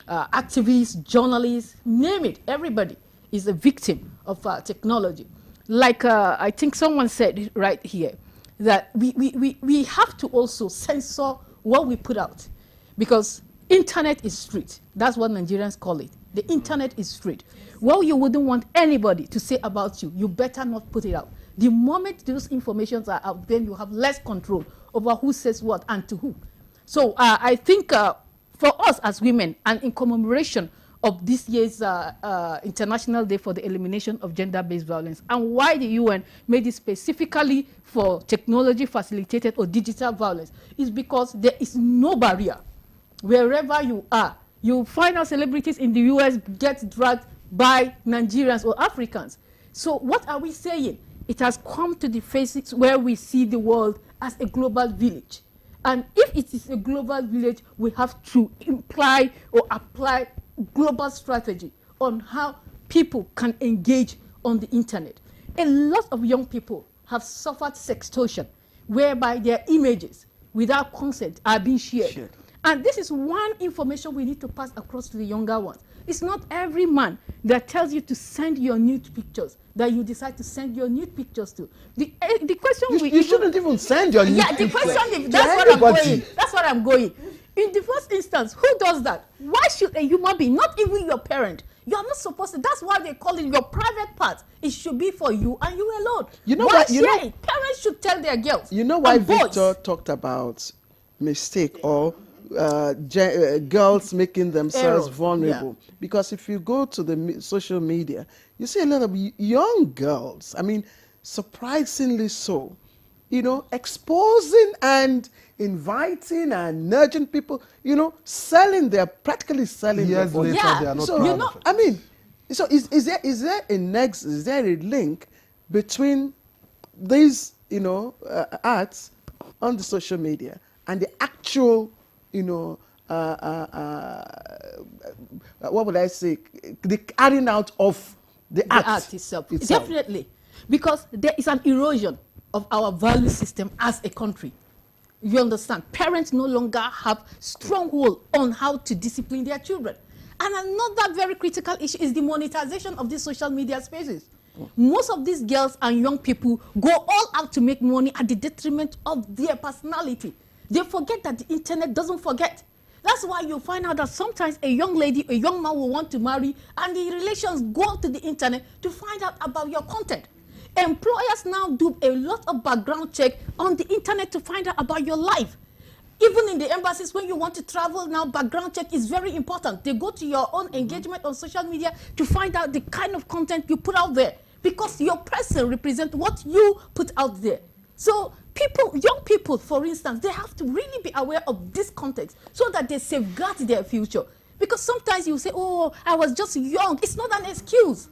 Activists, journalists, name it, everybody is a victim of technology. Like I think someone said right here, that we have to also censor what we put out, because internet is street. That's what Nigerians call it. The internet is street. Well, you wouldn't want anybody to say about you, you better not put it out. The moment those informations are out, then you have less control over who says what and to who. So I think for us as women, and in commemoration of this year's International Day for the Elimination of Gender-Based Violence, and why the UN made it specifically for technology-facilitated or digital violence, is because there is no barrier. Wherever you are, you find out celebrities in the US get dragged by Nigerians or Africans. So what are we saying? It has come to the phases where we see the world as a global village. And if it is a global village, we have to imply or apply global strategy on how people can engage on the internet. A lot of young people have suffered sextortion, whereby their images without consent are being shared. And this is one information we need to pass across to the younger ones. It's not every man that tells you to send your nude pictures that you decide to send your nude pictures to. The question you shouldn't even send your nude pictures. Yeah, the question is, that's what I'm going. That's what I'm going. In the first instance, who does that? Why should a human being, not even your parent, you are not supposed to, that's why they call it your private part. It should be for you and you alone. You know what? Parents should tell their girls. You know why Victor talked about mistake or girls making themselves vulnerable? Yeah. Because if you go to the social media, you see a lot of young girls, I mean, surprisingly so, exposing and inviting and nurturing people, practically selling their years later, body. they are not So, proud of it. I mean, so is there a link between these, ads on the social media and the actual, what would I say, the carrying out of the act itself? Definitely, because there is an erosion of our value system as a country. You understand? Parents no longer have stronghold on how to discipline their children. And another very critical issue is the monetization of these social media spaces. Most of these girls and young people go all out to make money at the detriment of their personality. They forget that the internet doesn't forget. That's why you find out that sometimes a young lady, a young man will want to marry, and the relations go to the internet to find out about your content. Employers now do a lot of background check on the internet to find out about your life. Even in the embassies, when you want to travel now, background check is very important. They go to your own engagement on social media to find out the kind of content you put out there, because your person represents what you put out there. So young people, for instance, they have to really be aware of this context so that they safeguard their future. Because sometimes you say, oh, I was just young. It's not an excuse.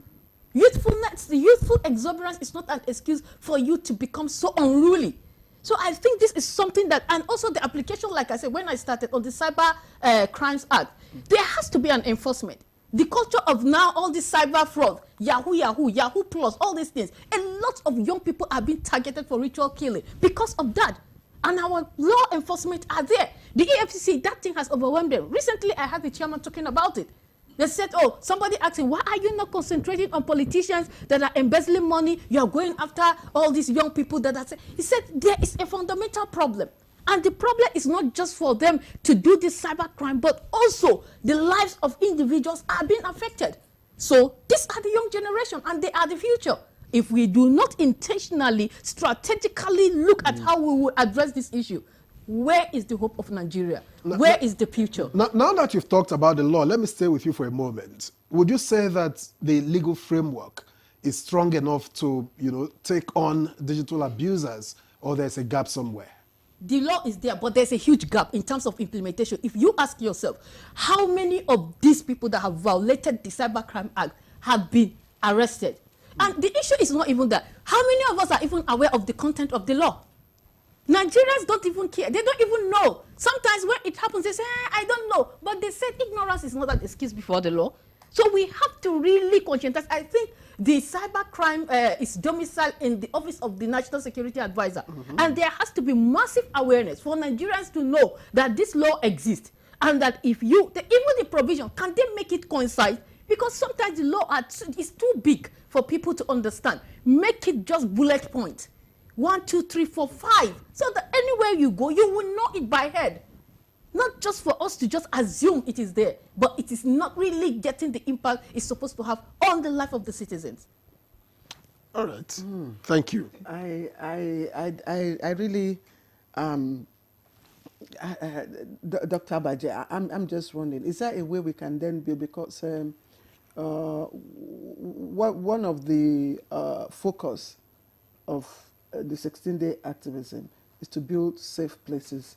Youthfulness, the youthful exuberance is not an excuse for you to become so unruly. So I think this is something that, and also the application, like I said, when I started on the Cyber Crimes Act, there has to be an enforcement. The culture of now, all this cyber fraud, Yahoo Plus, all these things, a lot of young people are being targeted for ritual killing because of that. And our law enforcement are there. The EFCC, that thing has overwhelmed them. Recently, I had the chairman talking about it. They said, oh, somebody asking, why are you not concentrating on politicians that are embezzling money? You are going after all these young people that are... He said, there is a fundamental problem. And the problem is not just for them to do this cyber crime, but also the lives of individuals are being affected. So these are the young generation, and they are the future. If we do not intentionally, strategically look at how we will address this issue, where is the hope of Nigeria? Where is the future? Now that you've talked about the law, let me stay with you for a moment. Would you say that the legal framework is strong enough to, take on digital abusers, or there's a gap somewhere? The law is there, but there's a huge gap in terms of implementation. If you ask yourself, how many of these people that have violated the Cybercrime Act have been arrested? And the issue is not even that. How many of us are even aware of the content of the law? Nigerians don't even care. They don't even know. Sometimes when it happens, they say, I don't know. But they said ignorance is not an excuse before the law. So we have to really conscientize. I think the cybercrime is domiciled in the Office of the National Security Advisor. And there has to be massive awareness for Nigerians to know that this law exists. And that if even the provision, can they make it coincide? Because sometimes the law is too big for people to understand. Make it just bullet points. 1, 2, 3, 4, 5. So that anywhere you go, you will know it by head. Not just for us to just assume it is there, but it is not really getting the impact it's supposed to have on the life of the citizens. All right. Thank you. I really, Dr. Abaje, I'm just wondering, is there a way we can then build, because one of the focus of the 16-day activism is to build safe places,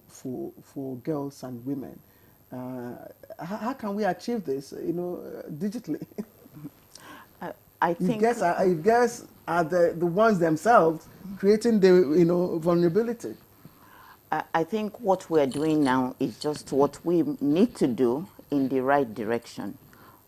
for girls and women. How can we achieve this, digitally? I think if girls are the ones themselves creating the vulnerability. I think what we're doing now is just what we need to do in the right direction.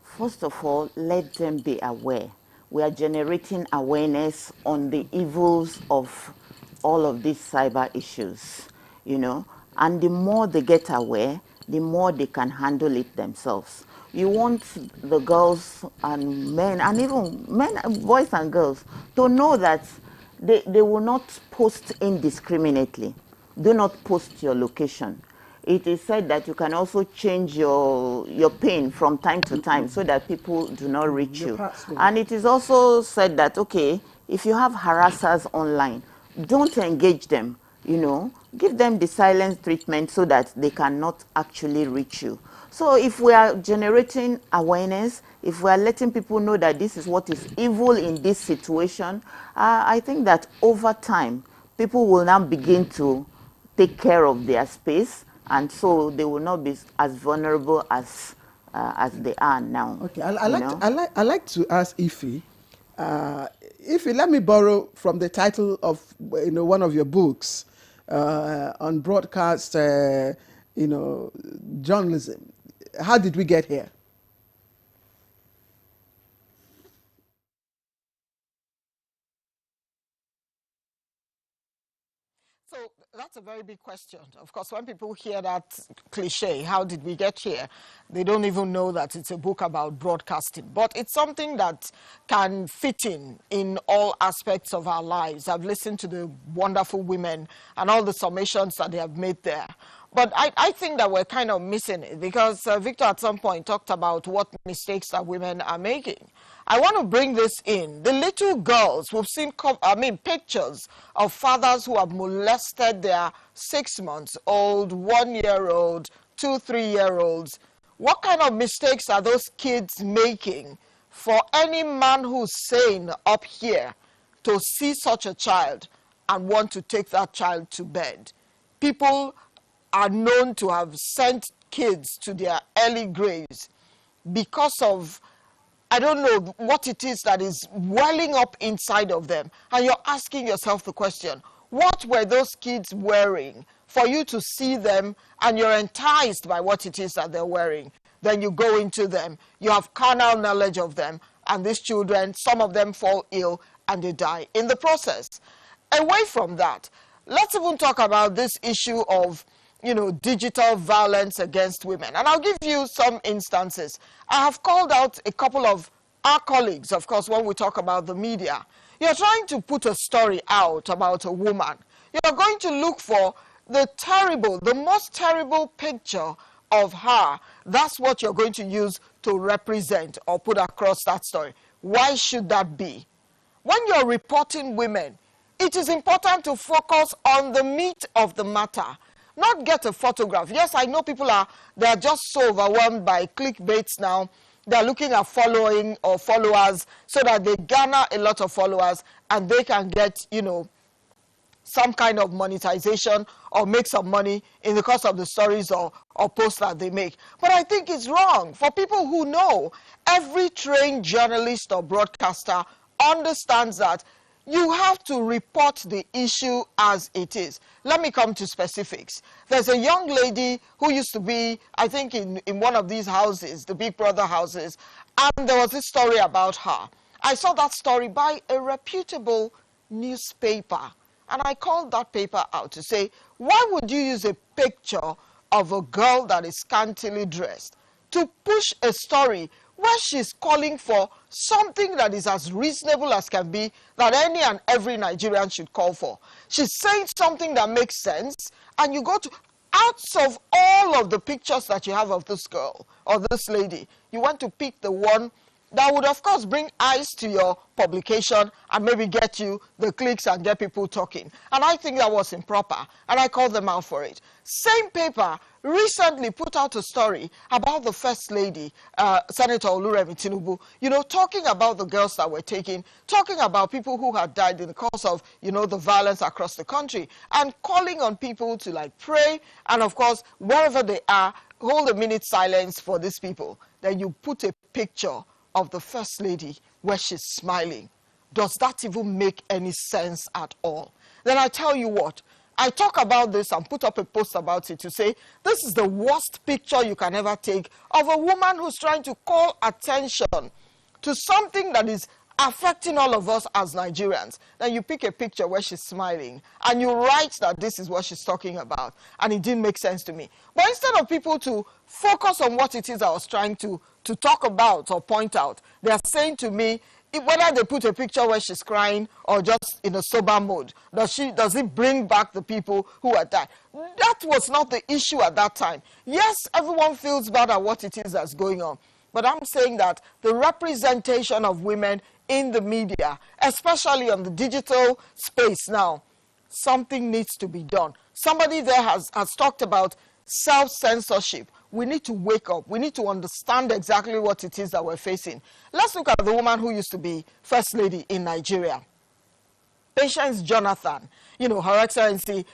First of all, let them be aware. We are generating awareness on the evils of all of these cyber issues, and the more they get aware, the more they can handle it themselves. You want the girls and men, and even men, boys and girls, to know that they will not post indiscriminately. Do not post your location. It is said that you can also change your PIN from time to time so that people do not reach you. And it is also said that, okay, if you have harassers online, don't engage them, give them the silent treatment so that they cannot actually reach you. So if we are generating awareness, if we are letting people know that this is what is evil in this situation, I think that over time, people will now begin to take care of their space, and so they will not be as vulnerable as they are now. Okay, I like to ask Ife. Ife, let me borrow from the title of one of your books on broadcast, journalism. How did we get here? So that's a very big question. Of course, when people hear that cliche, how did we get here? They don't even know that it's a book about broadcasting. But it's something that can fit in all aspects of our lives. I've listened to the wonderful women and all the summations that they have made there. But I think that we're kind of missing it, because Victor at some point talked about what mistakes that women are making. I want to bring this in. The little girls, we've seen pictures of fathers who have molested their 6-month-old, 1-year-old, 2, 3-year-olds. What kind of mistakes are those kids making for any man who's sane up here to see such a child and want to take that child to bed? People are known to have sent kids to their early graves because of, I don't know what it is that is welling up inside of them. And you're asking yourself the question, what were those kids wearing for you to see them and you're enticed by what it is that they're wearing? Then you go into them, you have carnal knowledge of them, and these children, some of them fall ill and they die in the process. Away from that, let's even talk about this issue of digital violence against women. And I'll give you some instances. I have called out a couple of our colleagues, of course, when we talk about the media. You're trying to put a story out about a woman. You're going to look for the most terrible picture of her. That's what you're going to use to represent or put across that story. Why should that be? When you're reporting women, it is important to focus on the meat of the matter. Not get a photograph. Yes, I know people they're just so overwhelmed by clickbaits now. They're looking at following or followers so that they garner a lot of followers and they can get, some kind of monetization or make some money in the course of the stories or posts that they make. But I think it's wrong. For people who know, every trained journalist or broadcaster understands that you have to report the issue as it is. Let me come to specifics. There's a young lady who used to be, I think, in one of these houses, the Big Brother houses, and there was this story about her. I saw that story by a reputable newspaper, and I called that paper out to say, why would you use a picture of a girl that is scantily dressed to push a story where she's calling for something that is as reasonable as can be, that any and every Nigerian should call for? She's saying something that makes sense, and you go to, out of all of the pictures that you have of this girl or this lady, you want to pick the one that would, of course, bring eyes to your publication and maybe get you the clicks and get people talking. And I think that was improper, and I called them out for it. Same paper recently put out a story about the First Lady, Senator Oluremi Tinubu, talking about the girls that were taken, talking about people who had died in the course of, the violence across the country, and calling on people to, pray, and, of course, wherever they are, hold a minute silence for these people. Then you put a picture of the First Lady where she's smiling. Does that even make any sense at all? Then I tell you what, I talk about this and put up a post about it to say, this is the worst picture you can ever take of a woman who's trying to call attention to something that is affecting all of us as Nigerians. Then you pick a picture where she's smiling and you write that this is what she's talking about, and it didn't make sense to me. But instead of people to focus on what it is I was trying to talk about or point out, they are saying to me, whether they put a picture where she's crying or just in a sober mode, does it bring back the people who are died? That was not the issue at that time. Yes, everyone feels bad at what it is that's going on, but I'm saying that the representation of women in the media, especially on the digital space now, something needs to be done. Somebody there has talked about self-censorship. We need to wake up. We need to understand exactly what it is that we're facing. Let's look at the woman who used to be First Lady in Nigeria. Patience Jonathan, you know, Her Excellency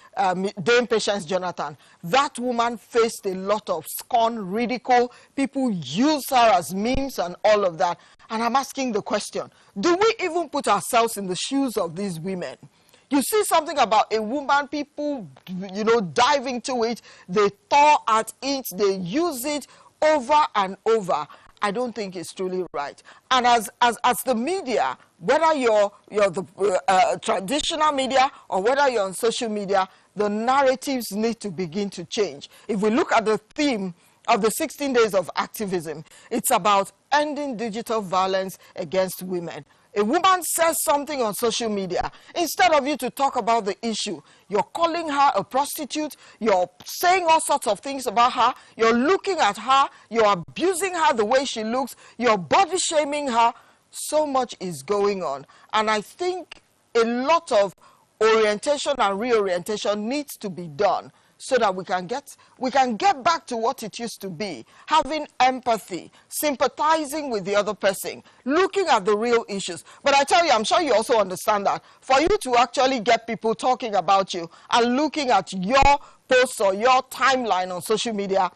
Dame Patience Jonathan, that woman faced a lot of scorn, ridicule. People use her as memes and all of that. And I'm asking the question, do we even put ourselves in the shoes of these women? You see something about a woman, people, you know, dive into it, they thaw at it, they use it over and over. I don't think it's truly right. And as the media, whether you're the traditional media or whether you're on social media, the narratives need to begin to change. If we look at the theme of the 16 days of activism, it's about ending digital violence against women. A woman says something on social media, instead of you to talk about the issue, you're calling her a prostitute, you're saying all sorts of things about her, you're looking at her, you're abusing her the way she looks, you're body shaming her. So much is going on. And I think a lot of orientation and reorientation needs to be done so that we can get back to what it used to be, having empathy, sympathizing with the other person, looking at the real issues. But I tell you, I'm sure you also understand that for you to actually get people talking about you and looking at your posts or your timeline on social media,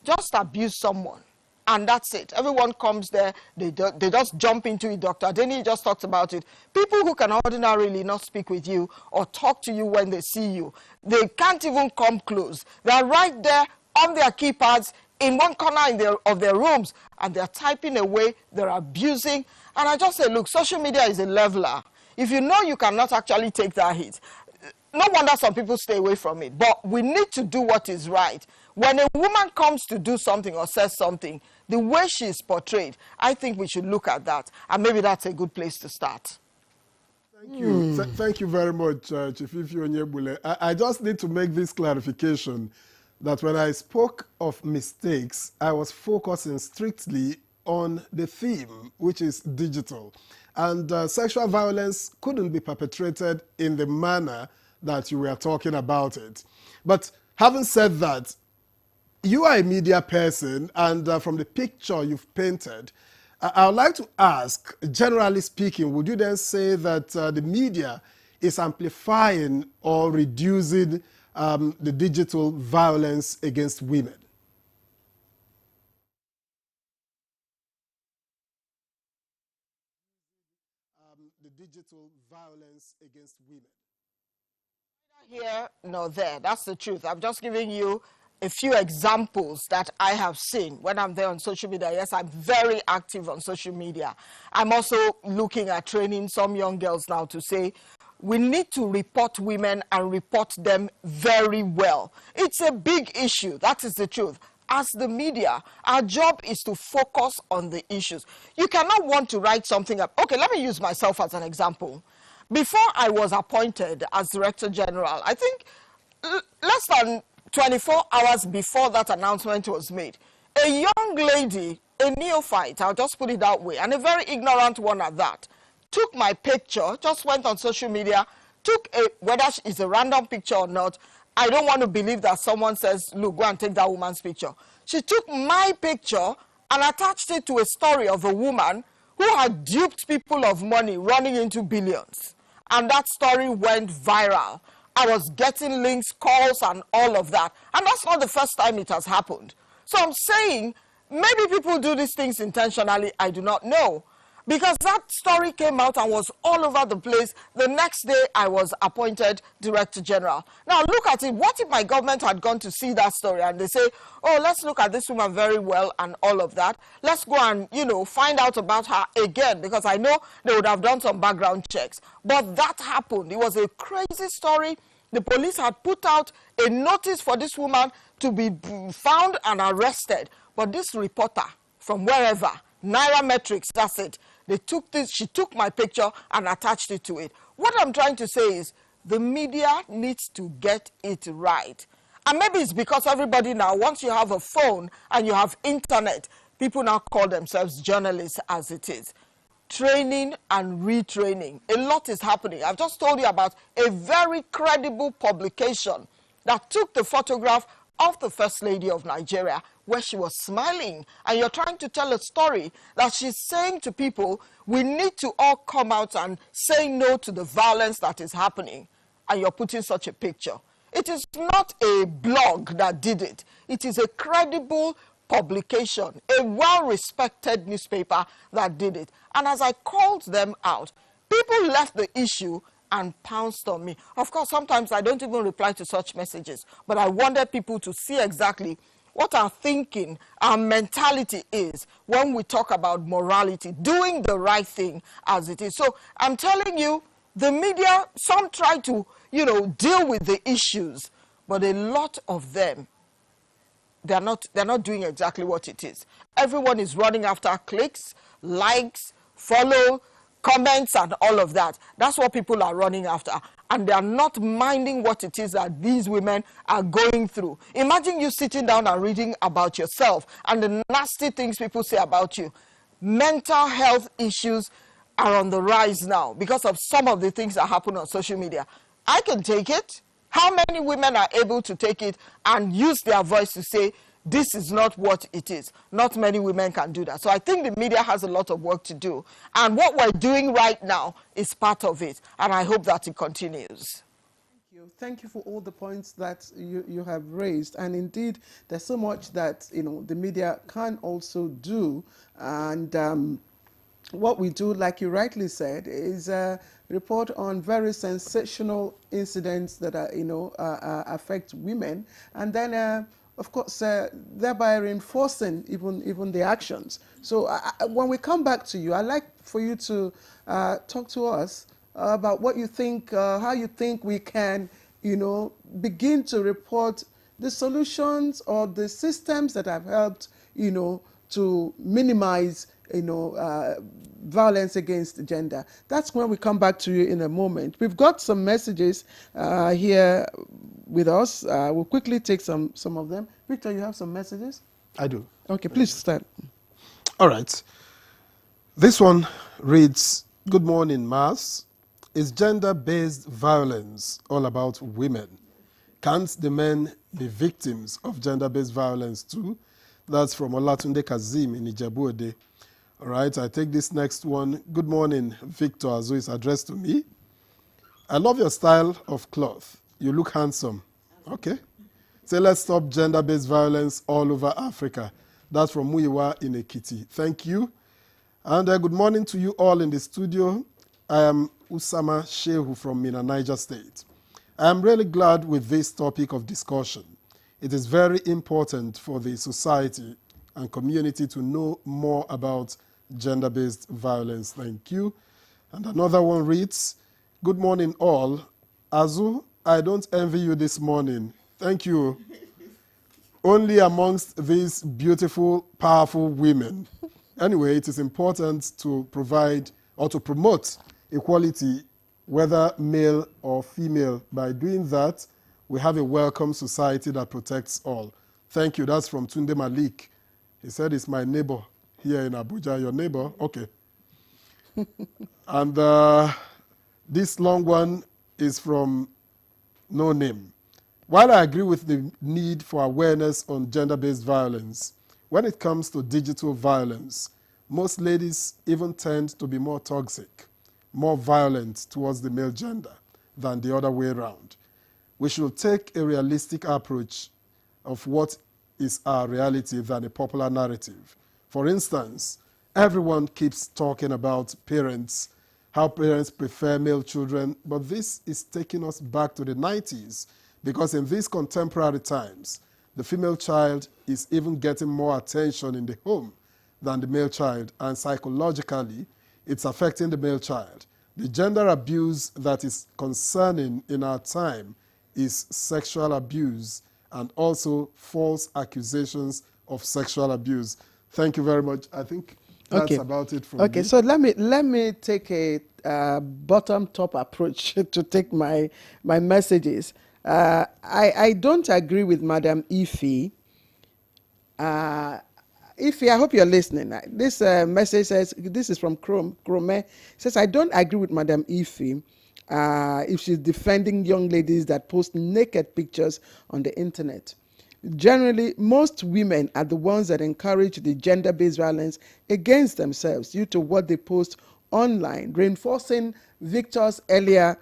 just abuse someone. And that's it. Everyone comes there, they just jump into it. Dr. Adeni just talked about it. People who can ordinarily not speak with you or talk to you when they see you, they can't even come close. They're right there on their keypads in one corner of their rooms, and they're typing away, they're abusing. And I just say, look, social media is a leveler. If you know you cannot actually take that hit, no wonder some people stay away from it. But we need to do what is right. When a woman comes to do something or says something, the way she is portrayed, I think we should look at that. And maybe that's a good place to start. Thank you. Thank you very much, Chief Ify Onyebule. I just need to make this clarification that when I spoke of mistakes, I was focusing strictly on the theme, which is digital. And sexual violence couldn't be perpetrated in the manner that you were talking about it. But having said that, you are a media person, and from the picture you've painted, I would like to ask, generally speaking, would you then say that the media is amplifying or reducing the digital violence against women? The digital violence against women. Neither here nor there. That's the truth. I'm just giving you a few examples that I have seen when I'm there on social media. Yes, I'm very active on social media. I'm also looking at training some young girls now to say, we need to report women and report them very well. It's a big issue. That is the truth. As the media, our job is to focus on the issues. You cannot want to write something up. Okay, let me use myself as an example. Before I was appointed as Director General, I think less than 24 hours before that announcement was made, a young lady, a neophyte, I'll just put it that way, and a very ignorant one at that, took my picture, just went on social media, whether it's a random picture or not, I don't want to believe that someone says, look, go and take that woman's picture. She took my picture and attached it to a story of a woman who had duped people of money running into billions. And that story went viral. I was getting links, calls, and all of that. And that's not the first time it has happened. So I'm saying, maybe people do these things intentionally, I do not know. Because that story came out and was all over the place. The next day, I was appointed Director General. Now, look at it. What if my government had gone to see that story and they say, oh, let's look at this woman very well and all of that. Let's go and, find out about her again, because I know they would have done some background checks. But that happened. It was a crazy story. The police had put out a notice for this woman to be found and arrested. But this reporter from wherever, Nairametrics, that's it. She took my picture and attached it to it. What I'm trying to say is the media needs to get it right. And maybe it's because everybody now, once you have a phone and you have internet, people now call themselves journalists as it is. Training and retraining. A lot is happening. I've just told you about a very credible publication that took the photograph of the First Lady of Nigeria, where she was smiling, and you're trying to tell a story that she's saying to people, we need to all come out and say no to the violence that is happening, and you're putting such a picture. It is not a blog that did it. It is a credible publication, a well-respected newspaper that did it. And as I called them out, people left the issue and pounced on me. Of course, sometimes I don't even reply to such messages, but I wanted people to see exactly what our thinking, our mentality is when we talk about morality, doing the right thing as it is. So I'm telling you, the media, some try to, deal with the issues, but a lot of them, they're not doing exactly what it is. Everyone is running after clicks, likes, follow, comments, and all of that. That's what people are running after. And they are not minding what it is that these women are going through. Imagine you sitting down and reading about yourself and the nasty things people say about you. Mental health issues are on the rise now because of some of the things that happen on social media. I can take it. How many women are able to take it and use their voice to say, this is not what it is? Not many women can do that. So I think the media has a lot of work to do. And what we're doing right now is part of it. And I hope that it continues. Thank you for all the points that you have raised. And indeed, there's so much that, the media can also do. And what we do, like you rightly said, is report on very sensational incidents that are, affect women, and then, of course, thereby reinforcing even the actions. So when we come back to you, I'd like for you to talk to us about what you think, how you think we can, begin to report the solutions or the systems that have helped, to minimize violence against gender. That's when we come back to you in a moment. We've got some messages here with us. We'll quickly take some of them. Victor, you have some messages? I do. Okay, please start. All right. This one reads, good morning, Mars. Is gender-based violence all about women? Can't the men be victims of gender-based violence too? That's from Olatunde Kazim in Ijebu-Ode. All right, I take this next one. Good morning, Victor, as it's addressed to me. I love your style of cloth. You look handsome. Okay. Say, let's stop gender-based violence all over Africa. That's from Muyiwa in Ekiti. Thank you. And good morning to you all in the studio. I am Usama Shehu from Mina, Niger State. I am really glad with this topic of discussion. It is very important for the society and community to know more about gender-based violence. Thank you. And another one reads, good morning all. Azu, I don't envy you this morning. Thank you. Only amongst these beautiful, powerful women. Anyway, it is important to provide or to promote equality, whether male or female. By doing that, we have a welcome society that protects all. Thank you. That's from Tunde Malik. He said, it's my neighbor here in Abuja. Your neighbor? Okay. And this long one is from No Name. While I agree with the need for awareness on gender-based violence, when it comes to digital violence, most ladies even tend to be more toxic, more violent towards the male gender than the other way around. We should take a realistic approach of what is our reality than a popular narrative. For instance, everyone keeps talking about parents, how parents prefer male children, but this is taking us back to the 90s, because in these contemporary times, the female child is even getting more attention in the home than the male child, and psychologically, it's affecting the male child. The gender abuse that is concerning in our time is sexual abuse and also false accusations of sexual abuse. Thank you very much. I think that's about it from me. Okay, so let me take a bottom-top approach to take my messages. I don't agree with Madam Ife. Ife, I hope you're listening. This message says, this is from Krome, says, I don't agree with Madam Ife if she's defending young ladies that post naked pictures on the internet. Generally, most women are the ones that encourage the gender-based violence against themselves due to what they post online, reinforcing Victor's earlier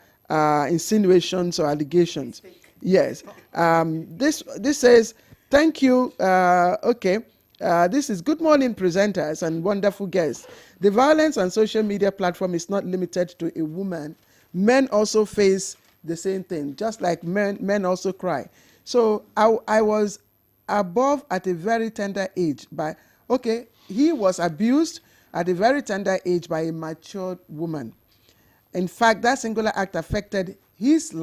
insinuations or allegations. Yes. This says, thank you. Okay. This is good morning, presenters and wonderful guests. The violence on social media platform is not limited to a woman. Men also face the same thing, just like men also cry. So I was above at a very tender age he was abused at a very tender age by a matured woman. In fact, that singular act affected his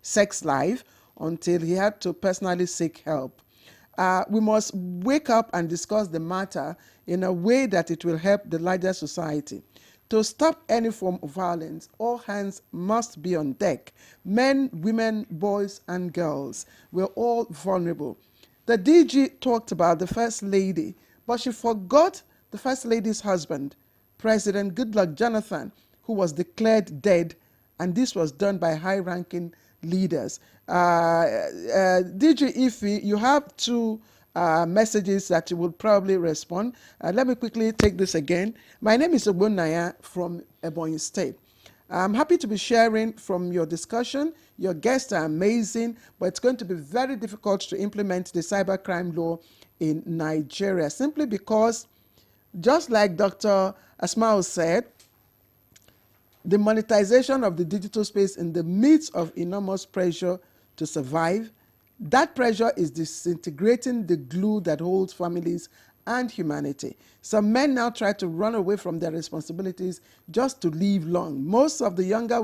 sex life, until he had to personally seek help. We must wake up and discuss the matter in a way that it will help the larger society. To stop any form of violence, all hands must be on deck. Men, women, boys, and girls. We're all vulnerable. The DG talked about the First Lady, but she forgot the First Lady's husband, President Goodluck Jonathan, who was declared dead, and this was done by high-ranking leaders. DG Ife, you have two messages that you will probably respond. Let me quickly take this again. My name is Ogbonnaya from Ebonyi State. I'm happy to be sharing from your discussion. Your guests are amazing, but it's going to be very difficult to implement the cybercrime law in Nigeria, simply because, just like Dr. Asmao said, the monetization of the digital space in the midst of enormous pressure to survive, that pressure is disintegrating the glue that holds families and humanity. Some men now try to run away from their responsibilities just to live long. Most of the younger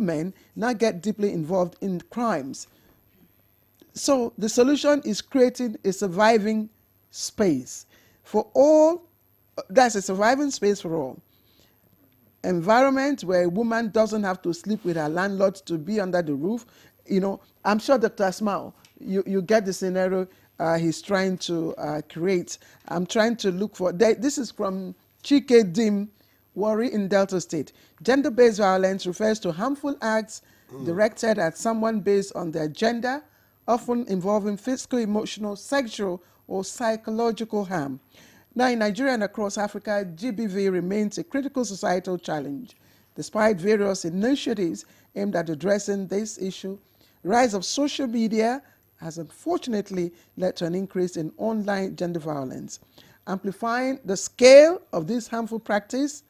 men now get deeply involved in crimes. So the solution is creating a surviving space for all. That's a surviving space for all. Environment where a woman doesn't have to sleep with her landlord to be under the roof. I'm sure Dr. Asmao, you get the scenario he's trying to create. I'm trying to look for, this is from Chike Dim, Warri in Delta State. Gender-based violence refers to harmful acts directed at someone based on their gender, often involving physical, emotional, sexual, or psychological harm. Now, in Nigeria and across Africa, GBV remains a critical societal challenge. Despite various initiatives aimed at addressing this issue, the rise of social media has unfortunately led to an increase in online gender violence. Amplifying the scale of this harmful practice,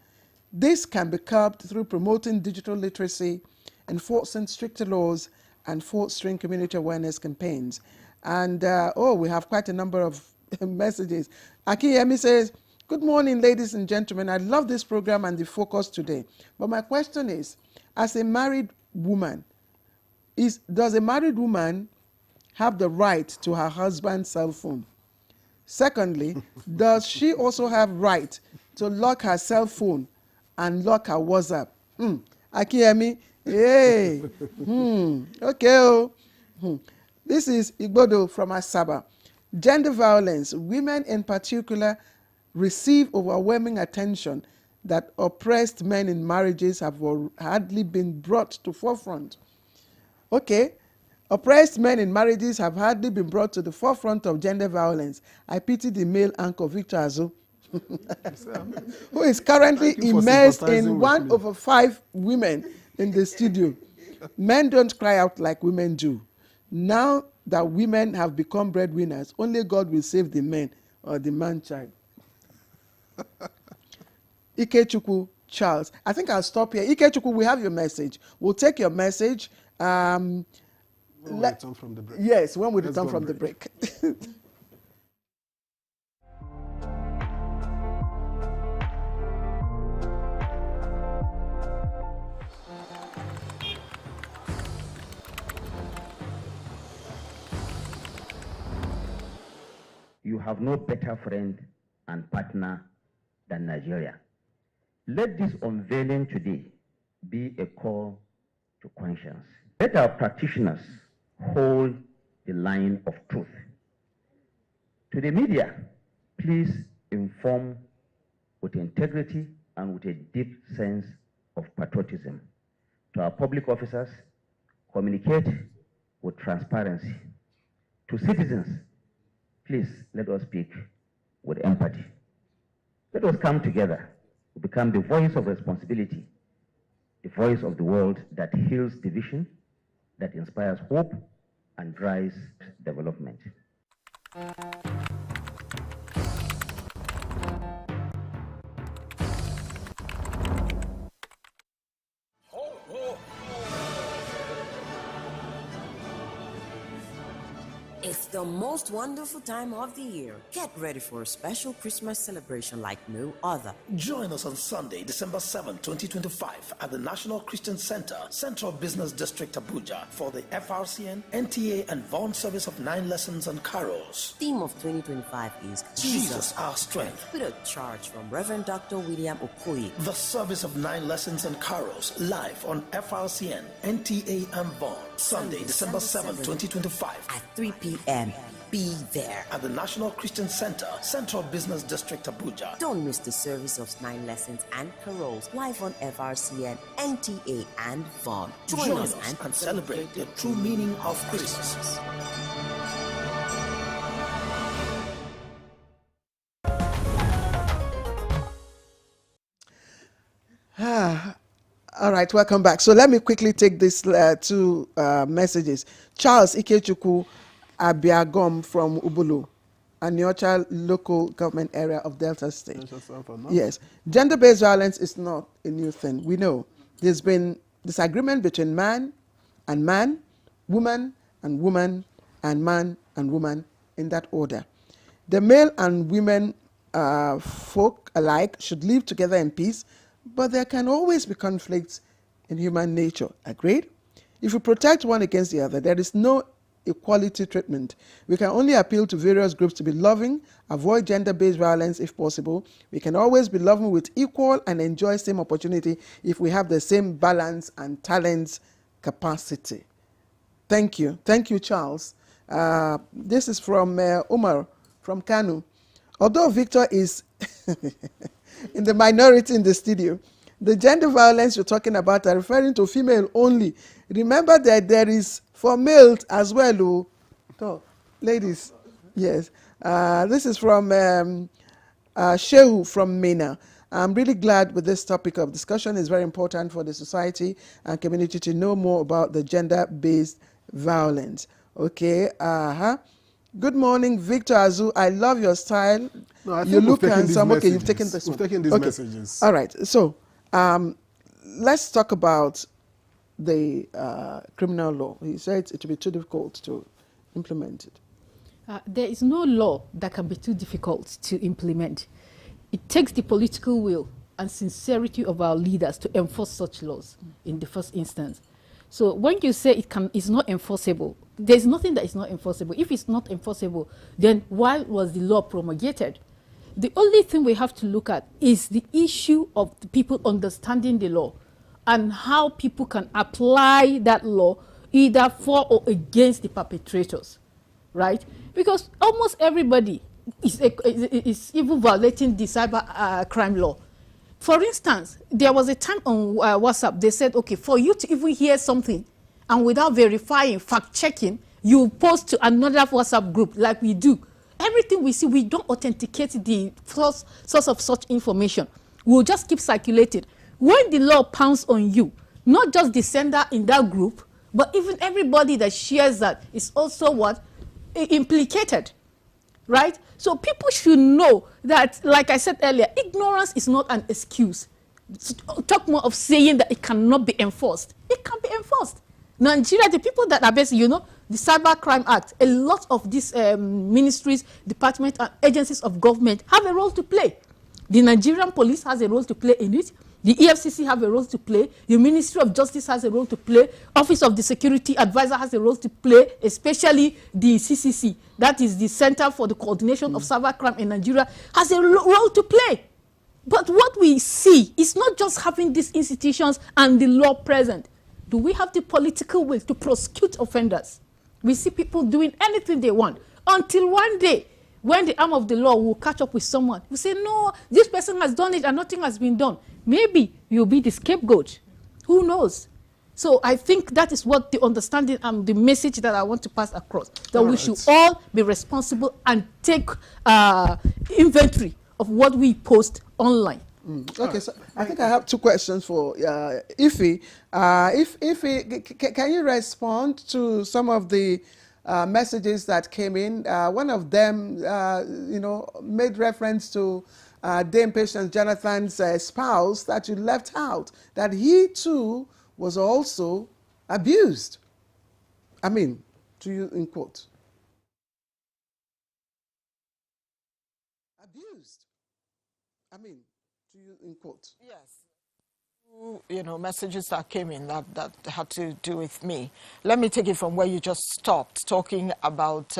this can be curbed through promoting digital literacy, enforcing stricter laws, and fostering community awareness campaigns. And, we have quite a number of messages. Akiyemi says, good morning, ladies and gentlemen. I love this program and the focus today. But my question is, as a married woman, does a married woman have the right to her husband's cell phone? Secondly, does she also have right to lock her cell phone and lock her WhatsApp? Akiyemi, hey, okay. This is Igbodo from Asaba. Gender violence, women in particular, receive overwhelming attention that oppressed men in marriages have hardly been brought to forefront. Okay, oppressed men in marriages have hardly been brought to the forefront of gender violence. I pity the male anchor, Victor Azu, who is currently immersed in 1/5 women in the studio. Men don't cry out like women do. Now that women have become breadwinners, only God will save the men or the man-child. Ikechukwu Charles. I think I'll stop here. Ikechukwu, we have your message. We'll take your message. When we return from the break. Yes, when we return from the break. You have no better friend and partner than Nigeria. Let this unveiling today be a call to conscience. Let our practitioners hold the line of truth. To the media, please inform with integrity and with a deep sense of patriotism. To our public officers, communicate with transparency. To citizens, please let us speak with empathy. Let us come together to become the voice of responsibility, the voice of the world that heals division, that inspires hope, and drives development. It's the most wonderful time of the year. Get ready for a special Christmas celebration like no other. Join us on Sunday, December 7, 2025 at the National Christian Center, Central Business District, Abuja for the FRCN, NTA and Vaughan service of 9 lessons and carols. Theme of 2025 is Jesus our strength. With a charge from Reverend Dr. William Okoye. The service of 9 lessons and carols live on FRCN, NTA and Vaughan. Sunday, December 7, 2025 at 3 p.m. Be there at the National Christian Center, Central Business District, Abuja. Don't miss the service of 9 lessons and carols live on FRCN, NTA, and Vaughan. Join us and celebrate the true meaning of Christmas. All right, welcome back. So let me quickly take these 2 messages. Charles Ikechukwu Abiagom from Ubulu, Aniocha local government area of Delta State. Yes, gender-based violence is not a new thing. We know there's been disagreement between man and man, woman and woman, and man and woman in that order. The male and women folk alike should live together in peace, but there can always be conflicts in human nature. Agreed? If we protect one against the other, there is no equality treatment. We can only appeal to various groups to be loving, avoid gender-based violence if possible. We can always be loving with equal and enjoy same opportunity if we have the same balance and talents capacity. Thank you. Thank you, Charles. This is from Umar from Kanu. Although Victor is in the minority in the studio, the gender violence you're talking about are referring to female only. Remember that there is for males as well. So, ladies, yes. This is from Shehu from Mina. I'm really glad with this topic of discussion. It's very important for the society and community to know more about the gender-based violence. Okay. Good morning, Victor Azu. I love your style. No, I think you look handsome. Okay, you've taken this one. We've taken these messages. All right. So, let's talk about the criminal law. He said it will be too difficult to implement it. There is no law that can be too difficult to implement. It takes the political will and sincerity of our leaders to enforce such laws in the first instance. So when you say it's not enforceable, there's nothing that is not enforceable. If it's not enforceable, then why was the law promulgated? The only thing we have to look at is the issue of the people understanding the law and how people can apply that law either for or against the perpetrators, right? Because almost everybody is even violating the cyber crime law. For instance, there was a time on WhatsApp, they said, okay, for you to even hear something and without verifying, fact-checking, you post to another WhatsApp group like we do. Everything we see, we don't authenticate the source of such information. We'll just keep circulating. When the law pounds on you, not just the sender in that group, but even everybody that shares that is also what? Implicated, right? So people should know that, like I said earlier, ignorance is not an excuse. Talk more of saying that it cannot be enforced. It can be enforced. Nigeria, the people that are basically, the Cyber Crime Act, a lot of these ministries, departments, and agencies of government have a role to play. The Nigerian police has a role to play in it. The EFCC have a role to play. The Ministry of Justice has a role to play. Office of the Security Advisor has a role to play, especially the CCC, that is the Center for the Coordination of Cyber Crime in Nigeria, has a role to play. But what we see is not just having these institutions and the law present. Do we have the political will to prosecute offenders? We see people doing anything they want until one day when the arm of the law will catch up with someone. We say, no, this person has done it and nothing has been done. Maybe you'll be the scapegoat. Who knows? So I think that is what the understanding and the message that I want to pass across, that we should all be responsible and take inventory of what we post online. Okay, so I think I have two questions for Ife. Ife, can you respond to some of the messages that came in? One of them, made reference to Dame Patience Jonathan's spouse that you left out, that he too was also abused. I mean, to use in quote. Abused. I mean, to use in quote. Yes. Messages that came in that had to do with me. Let me take it from where you just stopped, talking about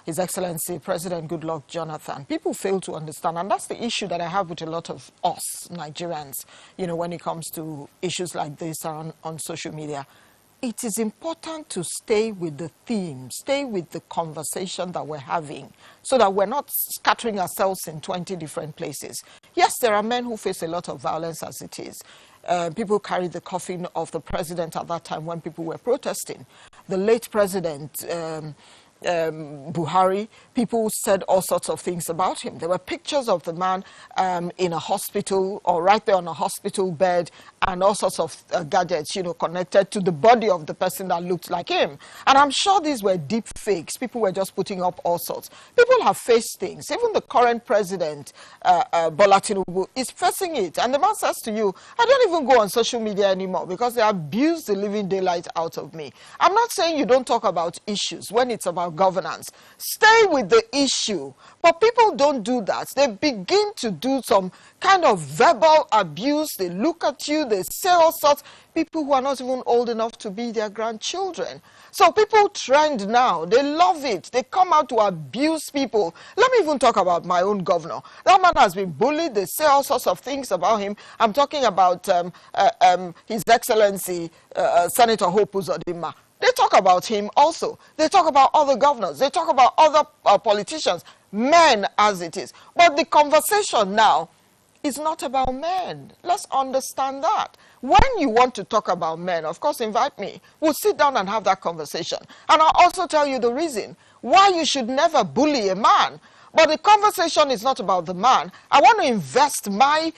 His Excellency President Goodluck Jonathan. People fail to understand, and that's the issue that I have with a lot of us Nigerians, when it comes to issues like this on social media. It is important to stay with the theme, stay with the conversation that we're having, so that we're not scattering ourselves in 20 different places. Yes, there are men who face a lot of violence as it is. People carried the coffin of the president at that time when people were protesting. The late president, Buhari, people said all sorts of things about him. There were pictures of the man in a hospital or right there on a hospital bed, and all sorts of gadgets, connected to the body of the person that looked like him. And I'm sure these were deep fakes. People were just putting up all sorts. People have faced things. Even the current president, Bola Tinubu, is facing it. And the man says to you, I don't even go on social media anymore because they abuse the living daylight out of me. I'm not saying you don't talk about issues when it's about governance. Stay with the issue. But people don't do that. They begin to do some kind of verbal abuse. They look at you, they say all sorts. People who are not even old enough to be their grandchildren. So people trend now. They love it. They come out to abuse people. Let me even talk about my own governor. That man has been bullied. They say all sorts of things about him. I'm talking about His Excellency Senator Hope Uzodinma. They talk about him also. They talk about other governors. They talk about other politicians, men as it is. But the conversation now is not about men. Let's understand that. When you want to talk about men, of course, invite me. We'll sit down and have that conversation. And I'll also tell you the reason why you should never bully a man. But the conversation is not about the man. I want to invest my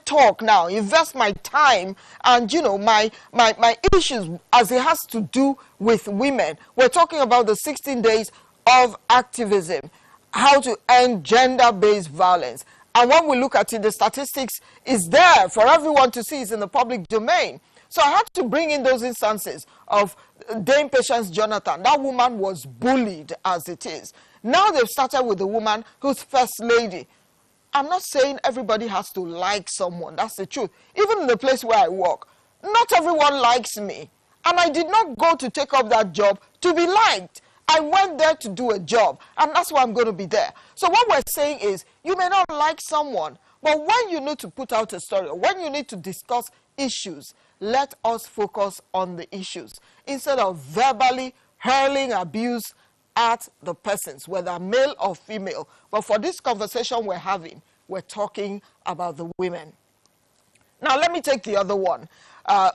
talk now, invest my time and, my issues as it has to do with women. We're talking about the 16 days of activism, how to end gender-based violence. And when we look at it, the statistics is there for everyone to see. It's in the public domain. So I had to bring in those instances of Dame Patience Jonathan. That woman was bullied as it is. Now they've started with the woman who's first lady. I'm not saying everybody has to like someone. That's the truth. Even in the place where I work, not everyone likes me. And I did not go to take up that job to be liked. I went there to do a job, and that's why I'm going to be there. So what we're saying is, you may not like someone, but when you need to put out a story, or when you need to discuss issues, let us focus on the issues instead of verbally hurling abuse at the persons, whether male or female. But for this conversation we're having, we're talking about the women. Now, let me take the other one,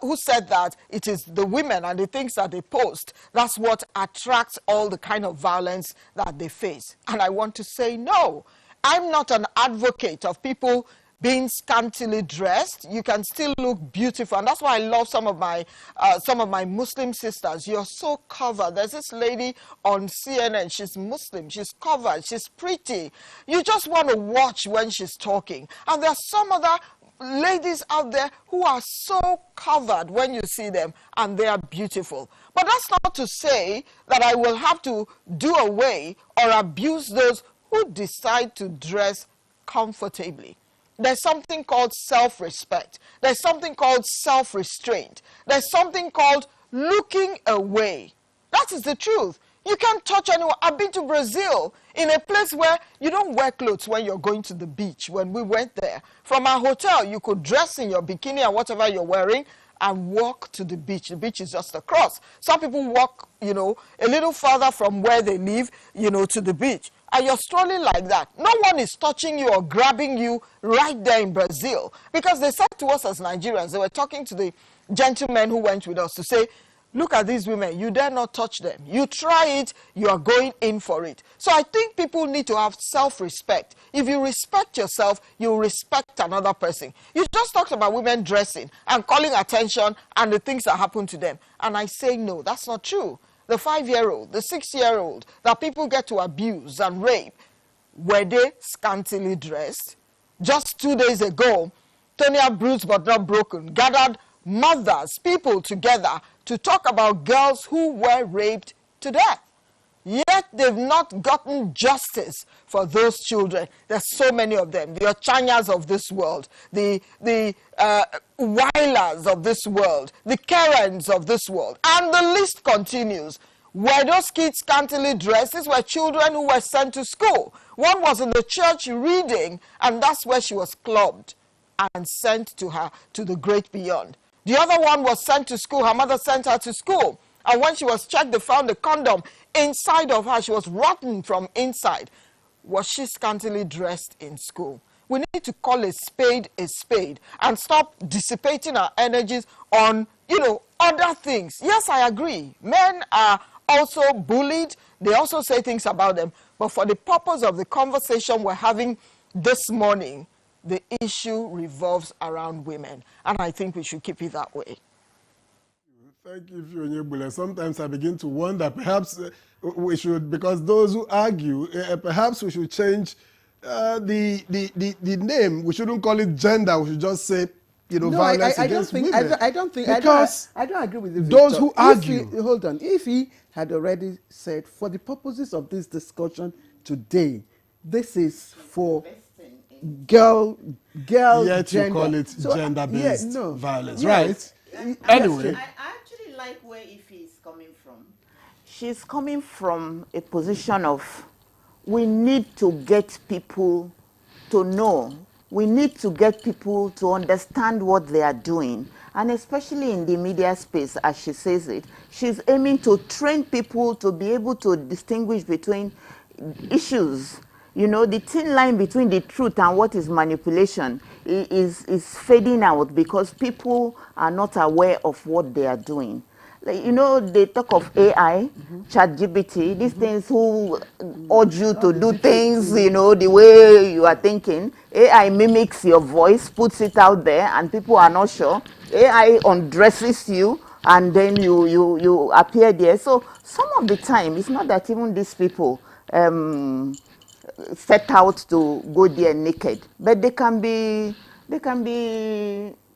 who said that it is the women and the things that they post, that's what attracts all the kind of violence that they face. And I want to say no. I'm not an advocate of people being scantily dressed. You can still look beautiful, and that's why I love some of my Muslim sisters. You're so covered. There's this lady on CNN. She's Muslim. She's covered. She's pretty. You just want to watch when she's talking. And there's some other ladies out there who are so covered when you see them, and they are beautiful. But that's not to say that I will have to do away or abuse those who decide to dress comfortably. There's something called self-respect. There's something called self-restraint. There's something called looking away. That is the truth. You can't touch anyone. I've been to Brazil, in a place where you don't wear clothes when you're going to the beach. When we went there, from our hotel, you could dress in your bikini and whatever you're wearing and walk to the beach. The beach is just across. Some people walk, a little further from where they live, to the beach. And you're strolling like that. No one is touching you or grabbing you right there in Brazil. Because they said to us as Nigerians, they were talking to the gentlemen who went with us to say, look at these women, you dare not touch them. You try it, you are going in for it. So I think people need to have self-respect. If you respect yourself, you respect another person. You just talked about women dressing and calling attention and the things that happen to them. And I say, no, that's not true. The 5-year-old, the 6-year-old that people get to abuse and rape, were they scantily dressed? Just 2 days ago, Tonya Bruised but Not Broken gathered mothers, people together to talk about girls who were raped to death. Yet they've not gotten justice for those children. There's so many of them. The Ochanyas of this world, the Wailers of this world, the Karens of this world, and the list continues. Were those kids scantily dressed? These were children who were sent to school. One was in the church reading, and that's where she was clubbed and sent to the great beyond. The other one was sent to school. Her mother sent her to school. And when she was checked, they found a condom inside of her. She was rotten from inside. Was she scantily dressed in school? We need to call a spade and stop dissipating our energies on, other things. Yes, I agree. Men are also bullied. They also say things about them. But for the purpose of the conversation we're having this morning, the issue revolves around women. And I think we should keep it that way. Thank you, Fiona. Sometimes I begin to wonder, perhaps we should, because those who argue, perhaps we should change the name. We shouldn't call it gender. We should just say, violence against women. I don't agree with you. Those who argue. Hold on. If he had already said, for the purposes of this discussion today, this is for girl Yet gender. you call it gender-based violence, yes. right? Anyway. I actually like where Ify is coming from. She's coming from a position of, we need to get people to know. We need to get people to understand what they are doing. And especially in the media space, as she says it, she's aiming to train people to be able to distinguish between issues. The thin line between the truth and what is manipulation is fading out because people are not aware of what they are doing. They talk of AI, ChatGPT, these things who urge you to do things, the way you are thinking. AI mimics your voice, puts it out there, and people are not sure. AI undresses you, and then you appear there. So some of the time, it's not that even these people set out to go there naked, but they can be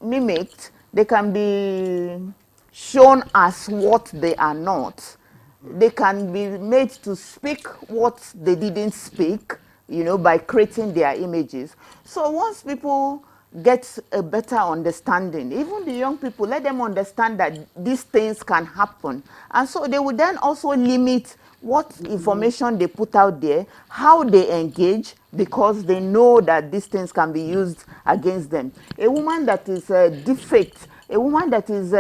mimicked. They can be shown as what they are not. They can be made to speak what they didn't speak, by creating their images. So once people get a better understanding, even the young people, let them understand that these things can happen. And so they will then also limit what information they put out there, how they engage, because they know that these things can be used against them. A woman that is defect, a woman that is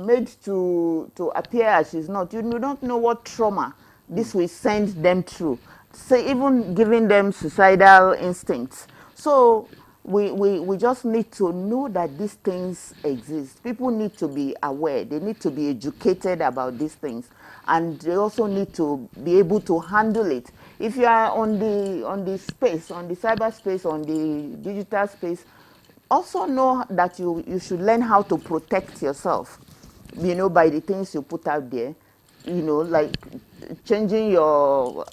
made to appear as she's not, you don't know what trauma this will send them through. So even giving them suicidal instincts. So we just need to know that these things exist. People need to be aware. They need to be educated about these things. And they also need to be able to handle it. If you are on the space, on the cyberspace, on the digital space, also know that you should learn how to protect yourself, by the things you put out there, like changing your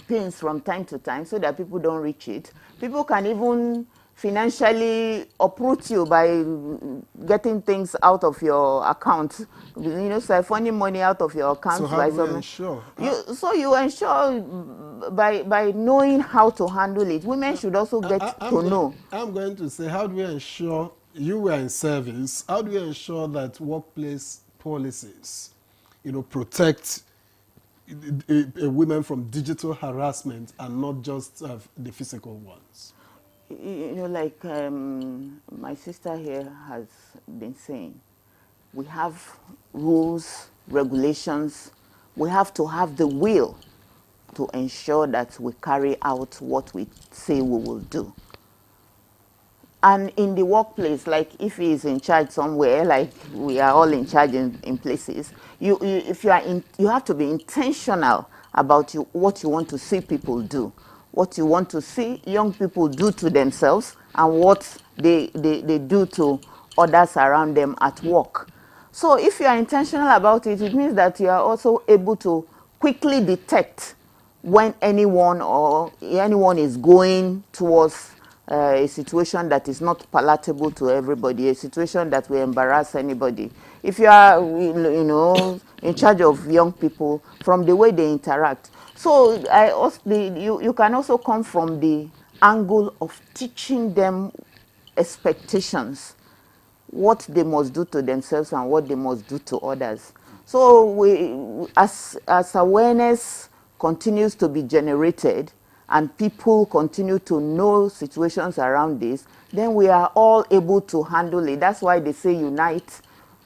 pins from time to time so that people don't reach it. People can even financially uproot you by getting things out of your account, siphoning money out of your account. So how do we ensure? You ensure by knowing how to handle it. Women should also get to know. I'm going to say, how do we ensure, you were in service, how do we ensure that workplace policies, protect women from digital harassment and not just the physical ones? Like my sister here has been saying, we have rules, regulations. We have to have the will to ensure that we carry out what we say we will do. And in the workplace, like if he is in charge somewhere, like we are all in charge in places, you have to be intentional about what you want to see people do, what you want to see young people do to themselves, and what they do to others around them at work. So if you are intentional about it, it means that you are also able to quickly detect when anyone is going towards a situation that is not palatable to everybody, a situation that will embarrass anybody. If you are, in charge of young people, from the way they interact. So you can also come from the angle of teaching them expectations, what they must do to themselves and what they must do to others. So as awareness continues to be generated and people continue to know situations around this, then we are all able to handle it. That's why they say unite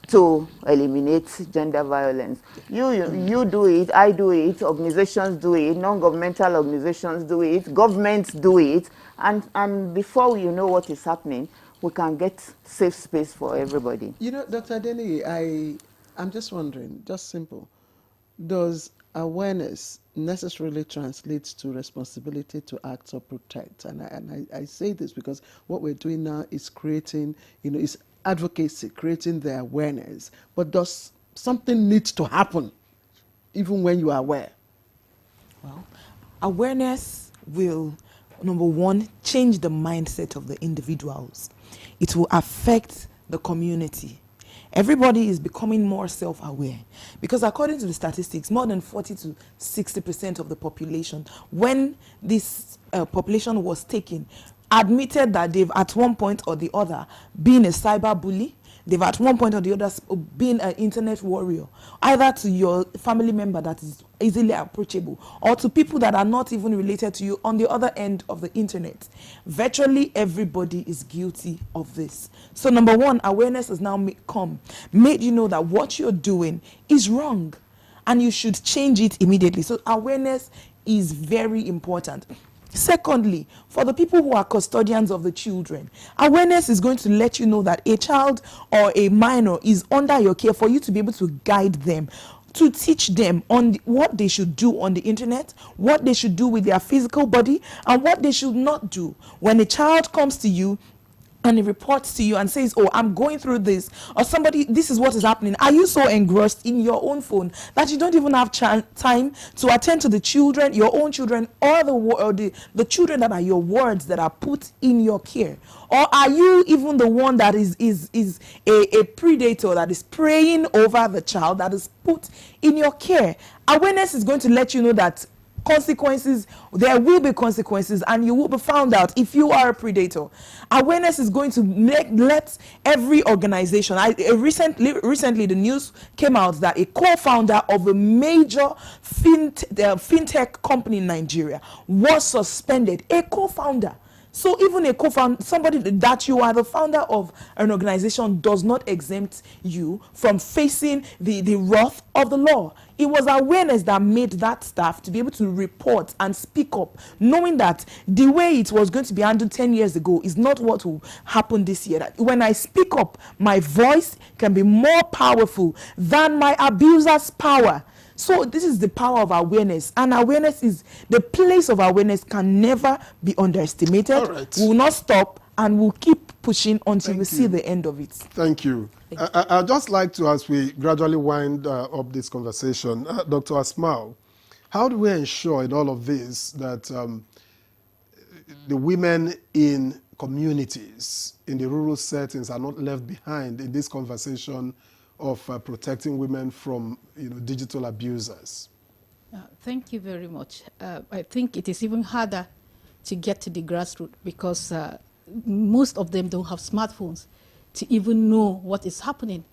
to eliminate gender violence. You do it, I do it, organizations do it, non-governmental organizations do it, governments do it, and before you know what is happening, we can get safe space for everybody. You know, Dr. Adeniyi, I'm just wondering, just simple, does awareness necessarily translate to responsibility to act or protect? And I say this because what we're doing now is creating, is advocacy, creating the awareness. But does something need to happen even when you are aware? Well, awareness will, number one, change the mindset of the individuals. It will affect the community. Everybody is becoming more self-aware because according to the statistics, more than 40 to 60% of the population, when this population was taken, admitted that they've at one point or the other been a cyber bully. They've at one point or the other been an internet warrior, either to your family member that is easily approachable or to people that are not even related to you on the other end of the internet. Virtually everybody is guilty of this. So number one, awareness has now made you know that what you're doing is wrong and you should change it immediately. So awareness is very important. Secondly, for the people who are custodians of the children, awareness is going to let you know that a child or a minor is under your care for you to be able to guide them, to teach them on what they should do on the internet, what they should do with their physical body, and what they should not do. When a child comes to you and he reports to you and says, oh, I'm going through this, or somebody, this is what is happening, are you so engrossed in your own phone that you don't even have time to attend to the children, your own children, or the children that are your wards that are put in your care? Or are you even the one that is a predator that is preying over the child that is put in your care? Awareness is going to let you know that there will be consequences and you will be found out if you are a predator. Awareness is going to let every organization, recently the news came out that a co-founder of a major fintech company in Nigeria was suspended. A co-founder. So even a co-founder, somebody that you are the founder of an organization does not exempt you from facing the wrath of the law. It was awareness that made that staff to be able to report and speak up, knowing that the way it was going to be handled 10 years ago is not what will happen this year. That when I speak up, my voice can be more powerful than my abuser's power. So this is the power of awareness, and awareness is the place of awareness can never be underestimated. All right. We will not stop and we'll keep pushing until we see the end of it. Thank you. I'd just like to, as we gradually wind up this conversation, Dr. Asmau, how do we ensure in all of this that the women in communities, in the rural settings, are not left behind in this conversation of protecting women from digital abusers? Thank you very much. I think it is even harder to get to the grassroots because most of them don't have smartphones to even know what is happening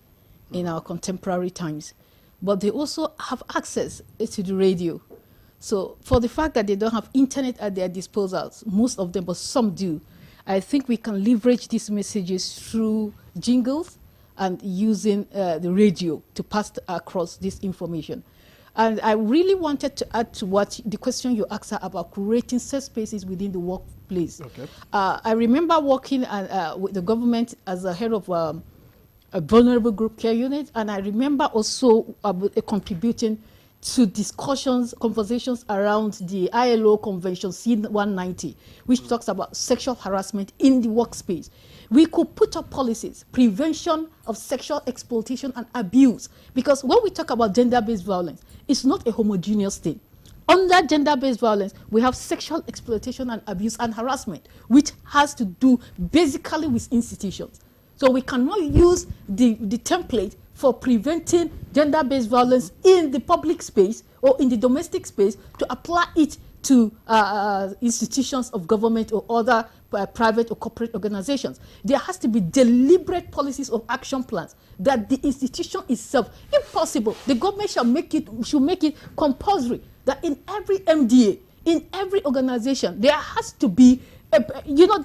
in our contemporary times. But they also have access to the radio. So for the fact that they don't have internet at their disposal, most of them, but some do, I think we can leverage these messages through jingles and using the radio to pass across this information. And I really wanted to add to what the question you asked her about creating safe spaces within the workplace. Okay. I remember working with the government as a head of a vulnerable group care unit, and I remember also contributing to conversations around the ILO Convention C-190, which talks about sexual harassment in the workspace. We could put up policies, prevention of sexual exploitation and abuse, because when we talk about gender-based violence, it's not a homogeneous thing. Under gender-based violence, we have sexual exploitation and abuse and harassment, which has to do basically with institutions. So we cannot use the template for preventing gender-based violence in the public space or in the domestic space to apply it to institutions of government or other private or corporate organizations. There has to be deliberate policies of action plans that the institution itself, if possible, the government should make it compulsory that in every MDA, in every organization, there has to be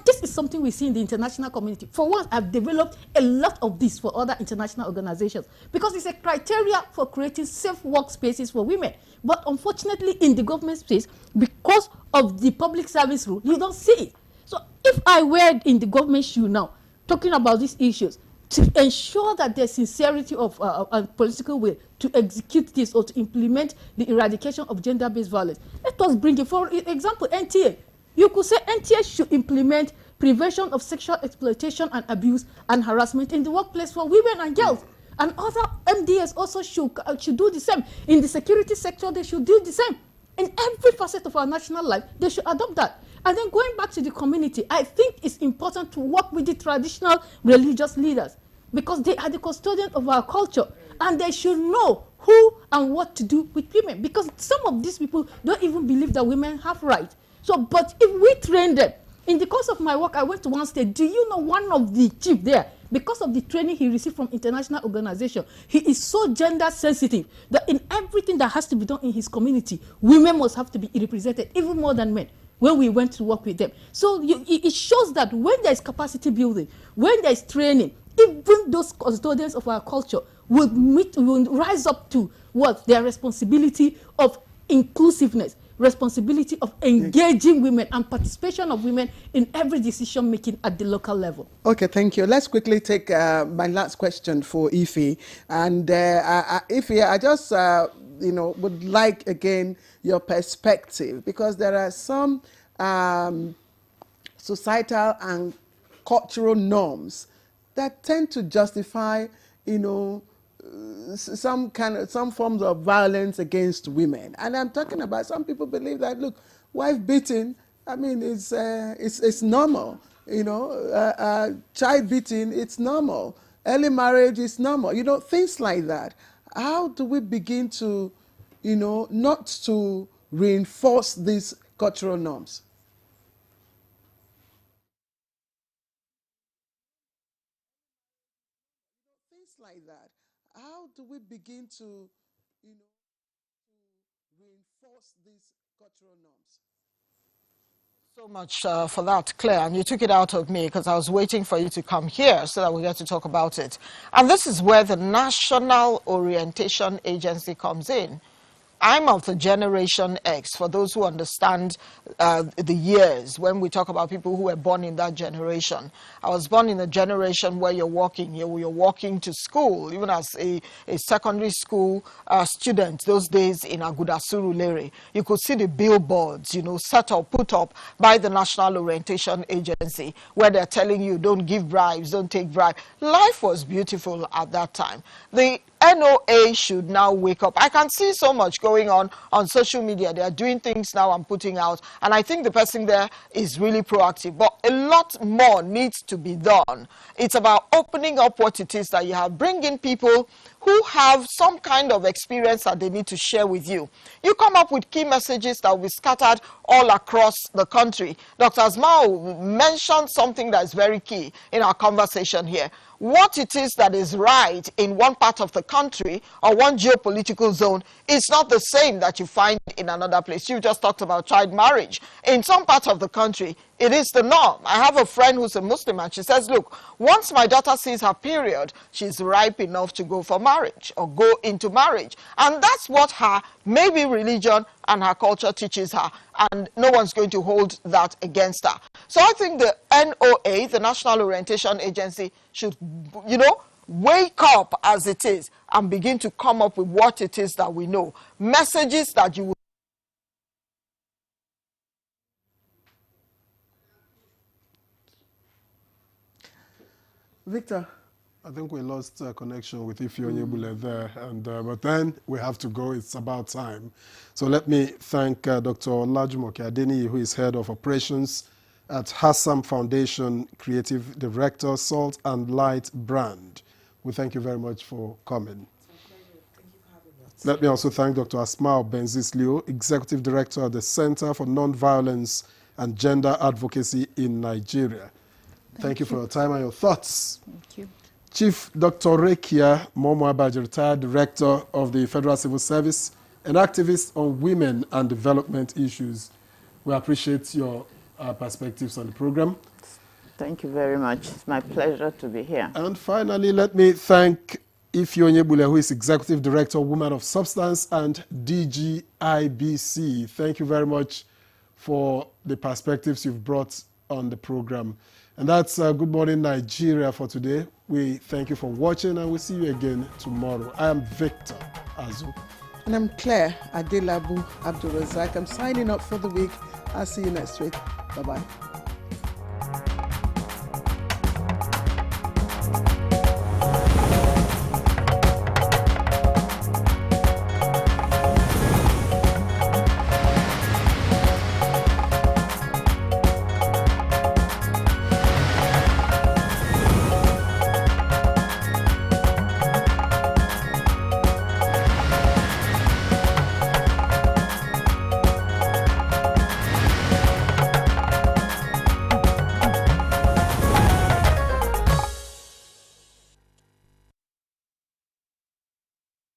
this is something we see in the international community. For once, I've developed a lot of this for other international organizations because it's a criteria for creating safe workspaces for women. But unfortunately, in the government space, because of the public service rule, you don't see it. So if I were in the government shoe now, talking about these issues, to ensure that there's sincerity of and political will to execute this or to implement the eradication of gender-based violence, let us bring it for example, NTA. You could say NTA should implement prevention of sexual exploitation and abuse and harassment in the workplace for women and girls. And other MDAs also should do the same. In the security sector, they should do the same. In every facet of our national life, they should adopt that. And then going back to the community, I think it's important to work with the traditional religious leaders because they are the custodians of our culture. And they should know who and what to do with women because some of these people don't even believe that women have rights. So, but if we train them, in the course of my work, I went to one state. Do you know one of the chief there, because of the training he received from international organization, he is so gender sensitive that in everything that has to be done in his community, women must have to be represented, even more than men, when we went to work with them. So it shows that when there is capacity building, when there is training, even those custodians of our culture will rise up to what? Their responsibility of inclusiveness, responsibility of engaging women and participation of women in every decision making at the local level. Okay, thank you. Let's quickly take my last question for Ife. And Ife, I just would like again your perspective because there are some societal and cultural norms that tend to justify some forms of violence against women. And I'm talking about some people believe that, look, wife beating, I mean, it's normal. Child beating, it's normal. Early marriage is normal. Things like that. How do we begin to, not to reinforce these cultural norms? Things like that. How do we begin to, reinforce these cultural norms? So much for that, Claire, and you took it out of me because I was waiting for you to come here so that we get to talk about it. And this is where the National Orientation Agency comes in. I'm of the Generation X, for those who understand the years, when we talk about people who were born in that generation. I was born in a generation where you're walking to school, even as a secondary school student, those days in Aguda Surulere. You could see the billboards, set up, put up by the National Orientation Agency, where they're telling you, don't give bribes, don't take bribes. Life was beautiful at that time. The NOA should now wake up. I can see so much going on social media. They are doing things now and putting out. And I think the person there is really proactive. But a lot more needs to be done. It's about opening up what it is that you have, bringing people who have some kind of experience that they need to share with you. You come up with key messages that will be scattered all across the country. Dr. Asmao mentioned something that is very key in our conversation here. what it is that is right in one part of the country or one geopolitical zone is not the same that you find in another place. You just talked about child marriage. In some parts of the country, it is the norm. I have a friend who's a Muslim, and she says, look, once my daughter sees her period, she's ripe enough to go for marriage or go into marriage. And that's what her maybe religion and her culture teaches her, and no one's going to hold that against her. So I think the NOA, the National Orientation Agency, should, wake up as it is and begin to come up with what it is that we know. Messages that you will. Victor. I think we lost connection with Ifeonyebule there, but then we have to go. It's about time. So let me thank Dr. Olajumoke Adeniyi, who is Head of Operations at Hassam Foundation, Creative Director, Salt and Light Brand. We thank you very much for coming. Let me also thank Dr. Asmao Benzislio, Executive Director at the Center for Nonviolence and Gender Advocacy in Nigeria. Thank you for your time and your thoughts. Thank you. Chief Dr. Rekia Momoabaji, retired Director of the Federal Civil Service and activist on women and development issues. We appreciate your perspectives on the program. Thank you very much. It's my pleasure to be here. And finally, let me thank Ifeonyebule, who is Executive Director, Women of Substance and DGIBC. Thank you very much for the perspectives you've brought on the program. And that's Good Morning Nigeria for today. We thank you for watching, and we'll see you again tomorrow. I am Victor Azu. And I'm Claire Adelabu Abdulrazak. I'm signing up for the week. I'll see you next week. Bye-bye.